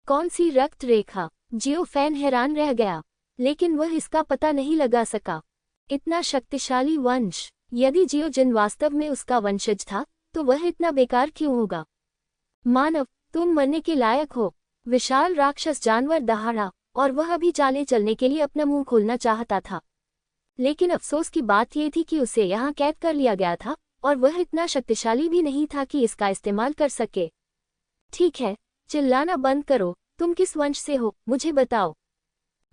कौन सी रक्त रेखा? जियो फैन हैरान रह गया, लेकिन वह इसका पता नहीं लगा सका। इतना शक्तिशाली वंश, यदि जियो जिन वास्तव में उसका वंशज था, तो वह इतना बेकार क्यों होगा? मानव, तुम मरने के लायक हो। विशाल राक्षस जानवर दहाड़ा, और वह अभी चाले चलने के लिए अपना मुंह खोलना चाहता था। लेकिन अफसोस की बात यह थी कि उसे यहाँ कैद कर लिया गया था, और वह इतना शक्तिशाली भी नहीं था कि इसका इस्तेमाल कर सके। ठीक है, चिल्लाना बंद करो। तुम किस वंश से हो, मुझे बताओ।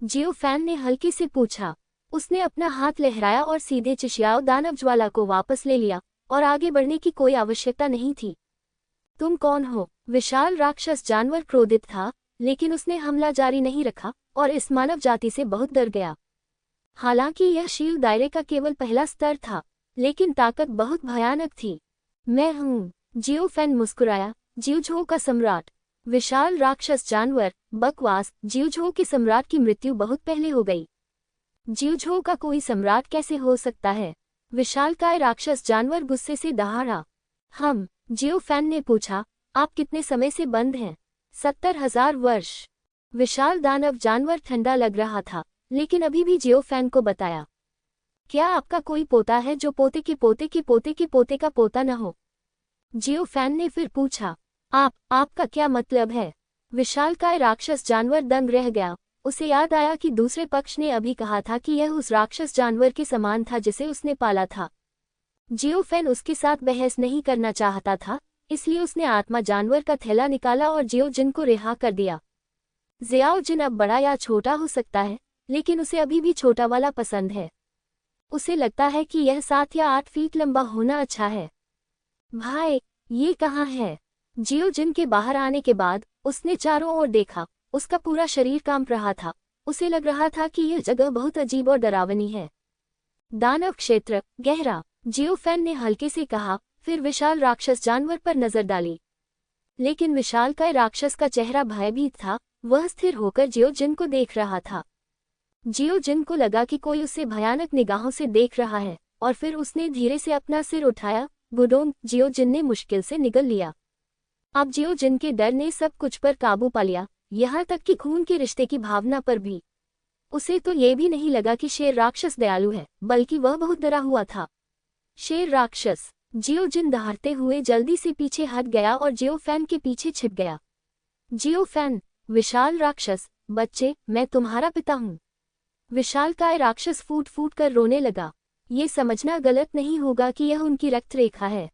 जियो फैन ने हल्के से पूछा। उसने अपना हाथ लहराया और सीधे चिचियाओ दानव ज्वाला को वापस ले लिया, और आगे बढ़ने की कोई आवश्यकता नहीं थी। तुम कौन हो? विशाल राक्षस जानवर क्रोधित था, लेकिन उसने हमला जारी नहीं रखा और इस मानव जाति से बहुत डर गया। हालांकि यह शील दायरे का केवल पहला स्तर था, लेकिन ताकत बहुत भयानक थी। मैं हूँ, जियो फैन मुस्कुराया, जियोझो का सम्राट। विशाल राक्षस जानवर, बकवास, जियोझो के सम्राट की मृत्यु बहुत पहले हो गई। जियोझो का कोई सम्राट कैसे हो सकता है? विशालकाय राक्षस जानवर गुस्से से दहाड़ा। हम, जियो फैन ने पूछा, आप कितने समय से बंद हैं? 70,000 वर्ष। विशाल दानव जानवर ठंडा लग रहा था, लेकिन अभी भी जियो फैन को बताया। क्या आपका कोई पोता है जो पोते के पोते के पोते के पोते का पोता न हो? जियो फैन ने फिर पूछा। आपका क्या मतलब है? विशालकाय राक्षस जानवर दंग रह गया। उसे याद आया कि दूसरे पक्ष ने अभी कहा था कि यह उस राक्षस जानवर के समान था जिसे उसने पाला था। जियो फैन उसके साथ बहस नहीं करना चाहता था, इसलिए उसने आत्मा जानवर का थैला निकाला और जियो जिन को रिहा कर दिया। जियाओ जिन अब बड़ा या छोटा हो सकता है, लेकिन उसे अभी भी छोटा वाला पसंद है। उसे लगता है कि यह 7 या 8 फीट लंबा होना अच्छा है। भाई, ये कहाँ है? जियो जिन के बाहर आने के बाद उसने चारों ओर देखा। उसका पूरा शरीर कांप रहा था। उसे लग रहा था कि यह जगह बहुत अजीब और डरावनी है। दानव क्षेत्र, गहरा, जियो फैन ने हल्के से कहा, फिर विशाल राक्षस जानवर पर नजर डाली। लेकिन विशालकाय राक्षस का चेहरा भयभीत था। वह स्थिर होकर जियो जिन को देख रहा था। जियो जिन को लगा कि कोई उसे भयानक निगाहों से देख रहा है, और फिर उसने धीरे से अपना सिर उठाया। गुडोंग, जियो जिन ने मुश्किल से निगल लिया। अब जियो जिन के डर ने सब कुछ पर काबू पा लिया, यहाँ तक कि खून के रिश्ते की भावना पर भी। उसे तो ये भी नहीं लगा कि शेर राक्षस दयालु है, बल्कि वह बहुत डरा हुआ था। शेर राक्षस। जियो जिन दहाड़ते हुए जल्दी से पीछे हट गया और जियो फैन के पीछे छिप गया। जियो फैन, विशाल राक्षस, बच्चे, मैं तुम्हारा पिता हूँ। विशालकाय राक्षस फूट फूट कर रोने लगा। ये समझना गलत नहीं होगा कि यह उनकी रक्त रेखा है।